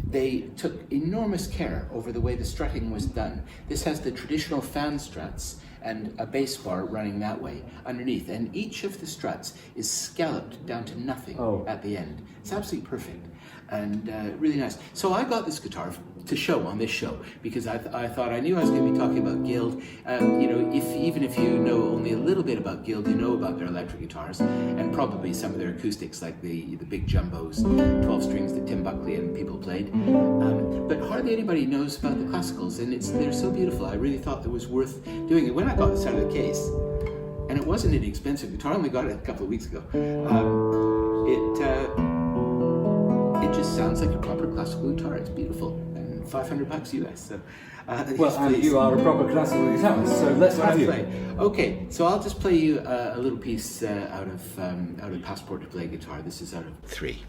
They took enormous care over the way the strutting was done. This has the traditional fan struts and a bass bar running that way underneath, and each of the struts is scalloped down to nothing at the end. It's absolutely perfect and really nice. So I got this guitar to show on this show because I thought I knew I was going to be talking about Guild. You know, even if you know only a little bit about Guild, you know about their electric guitars and probably some of their acoustics, like the big jumbos, 12 strings that Tim Buckley and people played. But hardly anybody knows about the classicals, and they're so beautiful. I really thought it was worth doing it. When I got this out of the case, and it wasn't an expensive guitar, I only got it a couple of weeks ago, it just sounds like a proper classical guitar. It's beautiful, and $500 US. So, well, and you are a proper classical guitarist, so let's have you. Okay, so I'll just play you a little piece out of Passport to Play Guitar. This is out of 3.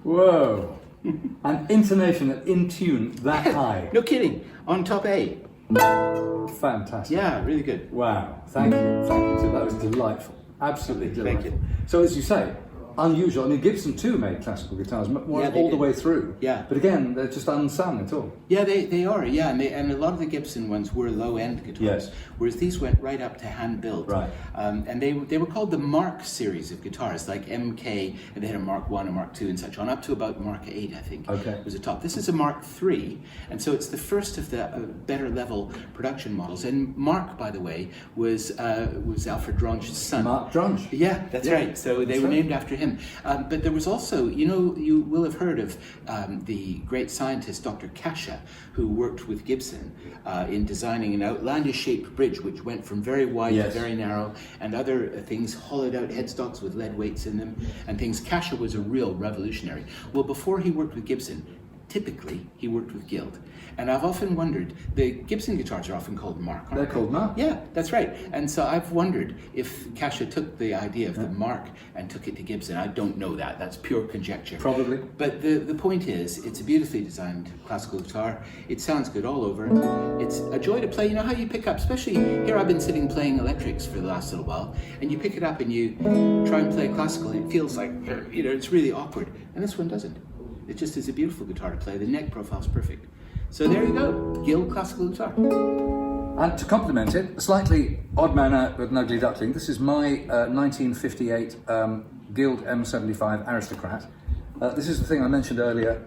Whoa! An intonation in tune that high. No kidding, on top A. Fantastic. Yeah, really good. Wow, thank you, Tim. That was delightful, absolutely delightful. Thank you. So as you say, unusual. I mean, Gibson too made classical guitars all the way through. Yeah. But again, they're just unsung at all. Yeah, they are. Yeah, and a lot of the Gibson ones were low-end guitars. Yes. Whereas these went right up to hand-built. Right. And they were called the Mark series of guitars, like MK, and they had a Mark 1, a Mark 2, and such on, up to about Mark 8, I think. Okay. Was the top. This is a Mark 3, and so it's the first of the better level production models. And Mark, by the way, was Alfred Dronch's son. Mark Dronch. Yeah, that's right. So they were named after him. But there was also, you know, you will have heard of the great scientist Dr. Kasha, who worked with Gibson in designing an outlandish shaped bridge which went from very wide to very narrow, and other things, hollowed out headstocks with lead weights in them and things. Kasha was a real revolutionary. Well, before he worked with Gibson, typically he worked with Guild. And I've often wondered, the Gibson guitars are often called Mark, aren't they? They're called Mark. Yeah, that's right. And so I've wondered if Kasha took the idea of the Mark and took it to Gibson. I don't know that. That's pure conjecture. Probably. But the point is, it's a beautifully designed classical guitar. It sounds good all over. It's a joy to play. You know how you pick up, especially here I've been sitting playing electrics for the last little while, and you pick it up and you try and play classical, and it feels like, you know, it's really awkward. And this one doesn't. It just is a beautiful guitar to play. The neck profile's perfect. So there you go, Guild classical guitar. And to complement it, a slightly odd man out but an ugly duckling. This is my 1958 Guild M75 Aristocrat. This is the thing I mentioned earlier.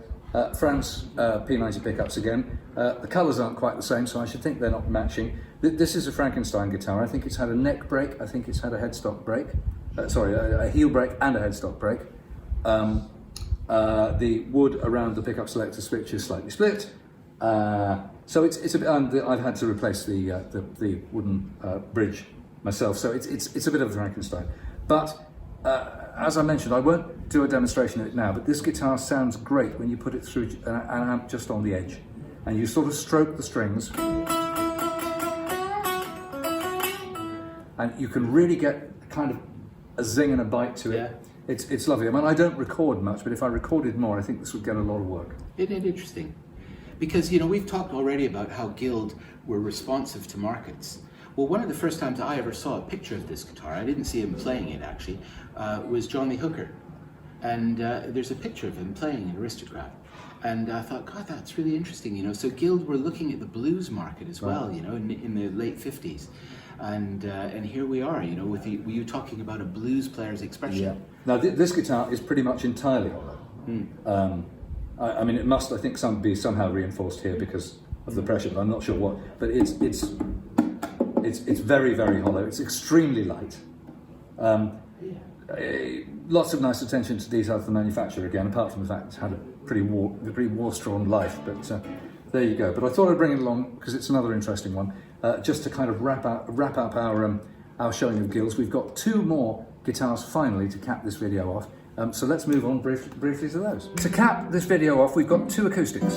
France P90 pickups again. The colours aren't quite the same, so I should think they're not matching. This is a Frankenstein guitar. I think it's had a neck break. I think it's had a headstock break. A heel break and a headstock break. The wood around the pickup selector switch is slightly split. So it's a bit, I've had to replace the wooden bridge myself, so it's a bit of a Frankenstein. But as I mentioned, I won't do a demonstration of it now, but this guitar sounds great when you put it through an amp just on the edge, and you sort of stroke the strings, and you can really get kind of a zing and a bite to it. Yeah. It's lovely. I mean, I don't record much, but if I recorded more, I think this would get a lot of work. Isn't it interesting? Because, you know, we've talked already about how Guild were responsive to markets. Well, one of the first times I ever saw a picture of this guitar, I didn't see him playing it actually, was John Lee Hooker. And there's a picture of him playing an Aristocrat. And I thought, God, that's really interesting, you know. So Guild were looking at the blues market as well, you know, in the late 50s. And here we are, you know, with you talking about a blues player's expression. Yeah. Now, this guitar is pretty much entirely hollow. I mean, it must, I think, be somehow reinforced here because of the pressure, but I'm not sure what. But it's very, very hollow. It's extremely light. Lots of nice attention to detail for the manufacturer again, apart from the fact it's had a pretty war-strong life. But there you go. But I thought I'd bring it along because it's another interesting one, just to kind of wrap up our showing of Guilds. We've got two more guitars finally to cap this video off. So let's move on briefly to those. To cap this video off, we've got two acoustics.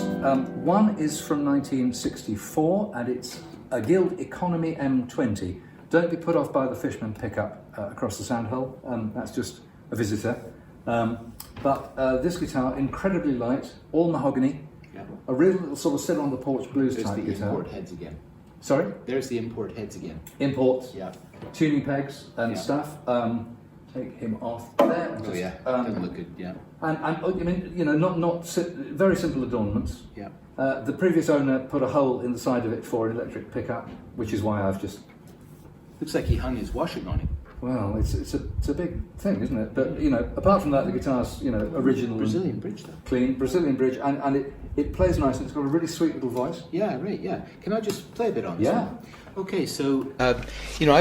One is from 1964, and it's a Guild Economy M20. Don't be put off by the Fishman pickup across the sound hole. That's just a visitor. But this guitar, incredibly light, all mahogany. Yeah. A real little sort of sit on the porch blues type guitar. There's the import heads again. Sorry? There's the import heads again. Imports. Yeah. Tuning pegs and stuff. Take him off there. Oh yeah, doesn't look good. Yeah. And I mean, you know, very simple adornments. Yeah. The previous owner put a hole in the side of it for an electric pickup, which is why I've just. Looks like he hung his washing on it. Well, it's a big thing, isn't it? But you know, apart from that, the guitar's original. Brazilian bridge though. Clean Brazilian bridge, and it plays nice. And it's got a really sweet little voice. Yeah, right. Yeah. Can I just play a bit on this? Yeah. One? Okay, so you know,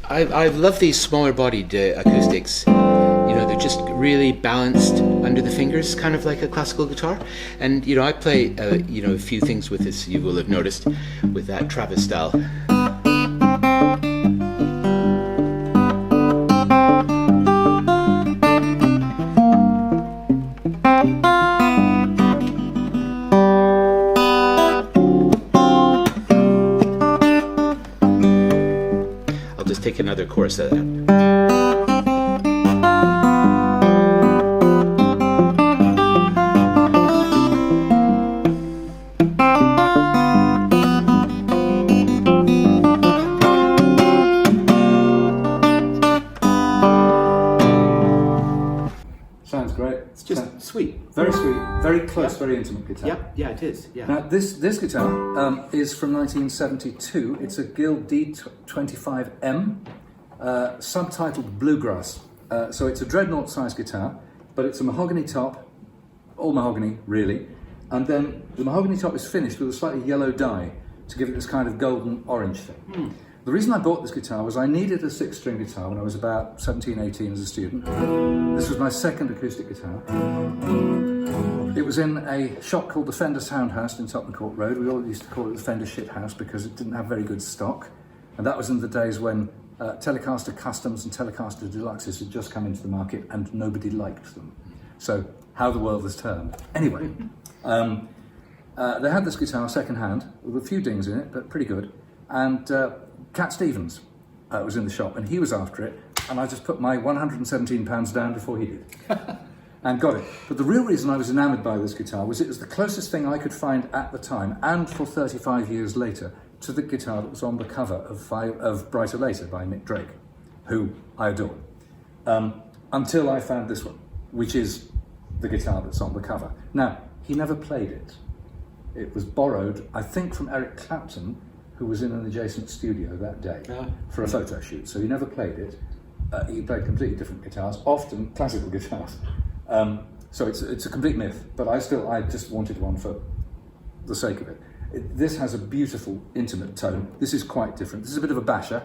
I love these smaller bodied acoustics. You know, they're just really balanced under the fingers, kind of like a classical guitar. And you know, I play you know, a few things with this. You will have noticed with that Travis style. Take another chorus of that. Sounds great. It's just sweet. Very sweet, very close, very intimate guitar. Yep, yeah, it is. Yeah. Now, this guitar is from 1972. It's a Guild D25M, subtitled Bluegrass. So it's a dreadnought size guitar, but it's a mahogany top, all mahogany really, and then the mahogany top is finished with a slightly yellow dye to give it this kind of golden orange thing. The reason I bought this guitar was I needed a 6-string guitar when I was about 17, 18 as a student. This was my second acoustic guitar. It was in a shop called the Fender Soundhouse in Tottenham Court Road. We all used to call it the Fender Shit House because it didn't have very good stock. And that was in the days when Telecaster Customs and Telecaster Deluxes had just come into the market and nobody liked them. So, how the world has turned. Anyway, they had this guitar second hand with a few dings in it, but pretty good. And Cat Stevens was in the shop and he was after it, and I just put my £117 down before he did and got it. But the real reason I was enamoured by this guitar was it was the closest thing I could find at the time, and for 35 years later, to the guitar that was on the cover of Brighter Later by Mick Drake, who I adore, until I found this one, which is the guitar that's on the cover. Now, he never played it. It was borrowed, I think, from Eric Clapton, who was in an adjacent studio that day for a photo shoot. So he never played it. He played completely different guitars, often classical guitars. So it's a complete myth, but I just wanted one for the sake of it. This has a beautiful, intimate tone. This is quite different. This is a bit of a basher.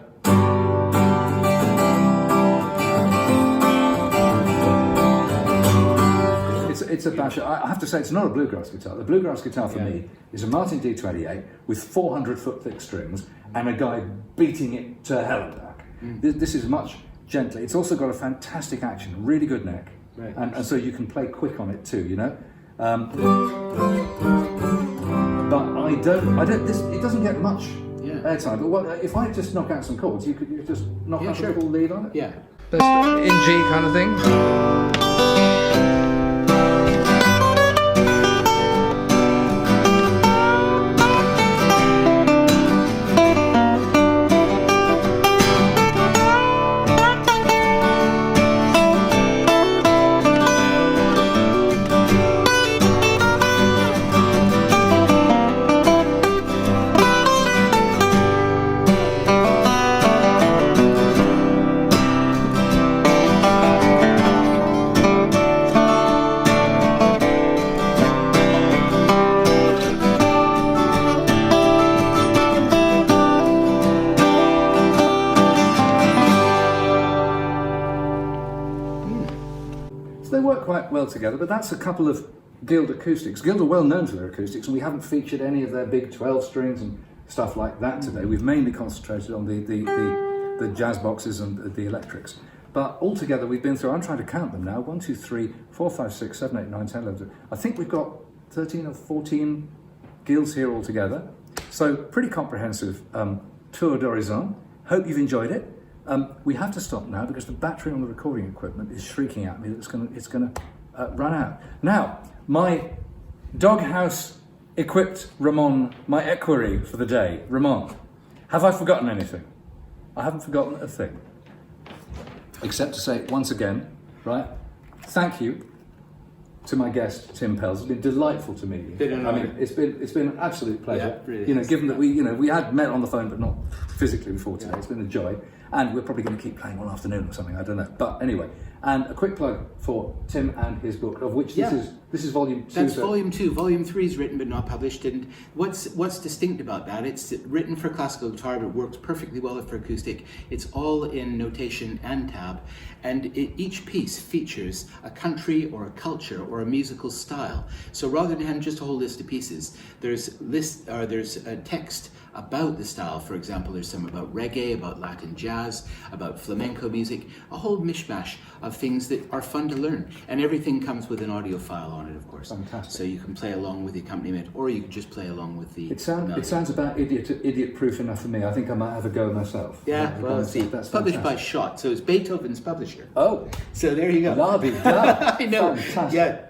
it's a basher. I have to say, it's not a bluegrass guitar. The bluegrass guitar for me is a Martin D28 with 400 foot thick strings and a guy beating it to hell and back. This is much gentler. It's also got a fantastic action, really good neck, and so you can play quick on it too. You know. But it doesn't get much airtime. But if I just knock out some chords, you could just knock out a little lead on it. Yeah. Just in G kind of thing. They work quite well together, but that's a couple of Guild acoustics. Guild are well known for their acoustics, and we haven't featured any of their big 12 strings and stuff like that today. We've mainly concentrated on the jazz boxes and the electrics. But altogether, we've been through, I'm trying to count them now, 1, 2, 3, 4, 5, 6, 7, 8, 9, 10, 11. I think we've got 13 or 14 Guilds here altogether. So pretty comprehensive tour d'horizon. Hope you've enjoyed it. We have to stop now because the battery on the recording equipment is shrieking at me that it's going to run out. Now, my doghouse equipped Ramon, my equerry for the day. Ramon, have I forgotten anything? I haven't forgotten a thing. Except to say once again, right, thank you to my guest Tim Pells. It's been delightful to meet you. I mean, it's been an absolute pleasure. Yeah, really you know, given that we had met on the phone but not physically before today. It's been a joy, and we're probably going to keep playing all afternoon or something. I don't know. But anyway, and a quick plug for Tim and his book, of which this is volume 2. That's volume 2. Volume 3 is written but not published. And what's distinct about that? It's written for classical guitar, but works perfectly well for acoustic. It's all in notation and tab, and each piece features a country or a culture or a musical style. So rather than having just a whole list of pieces, there's a text about the style. For example, there's some about reggae, about Latin jazz, about flamenco music, a whole mishmash of things that are fun to learn. And everything comes with an audio file on it, of course. Fantastic. So you can play along with the accompaniment, or you can just play along with the It sounds about idiot-proof enough for me. I think I might have a go myself. Yeah, well, see, that's published by fantastic. Schott, so it's Beethoven's publisher. Oh, So there you go. la-di-da. I know. Fantastic. Yeah.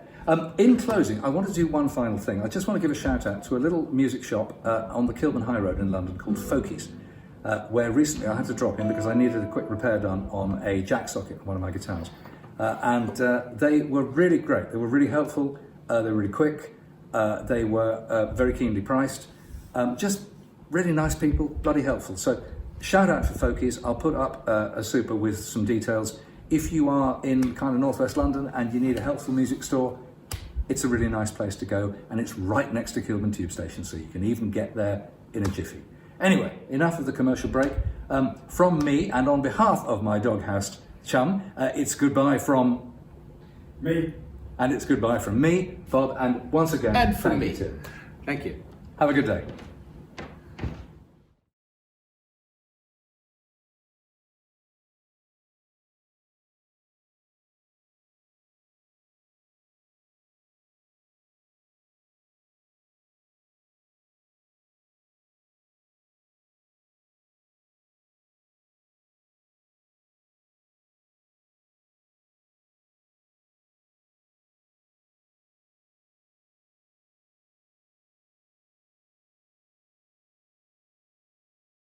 In closing, I want to do one final thing. I just want to give a shout out to a little music shop on the Kilburn High Road in London called Fokies, where recently I had to drop in because I needed a quick repair done on a jack socket on one of my guitars. And they were really great. They were really helpful. They were really quick. They were very keenly priced. Just really nice people, bloody helpful. So shout out for Fokies. I'll put up a super with some details. If you are in kind of northwest London and you need a helpful music store, it's a really nice place to go, and it's right next to Kilburn Tube Station, so you can even get there in a jiffy. Anyway, enough of the commercial break. From me, and on behalf of my doghouse chum, it's goodbye from Me. And it's goodbye from me, Bob, and once again, And from thank you, me. Tim. Thank you. Have a good day.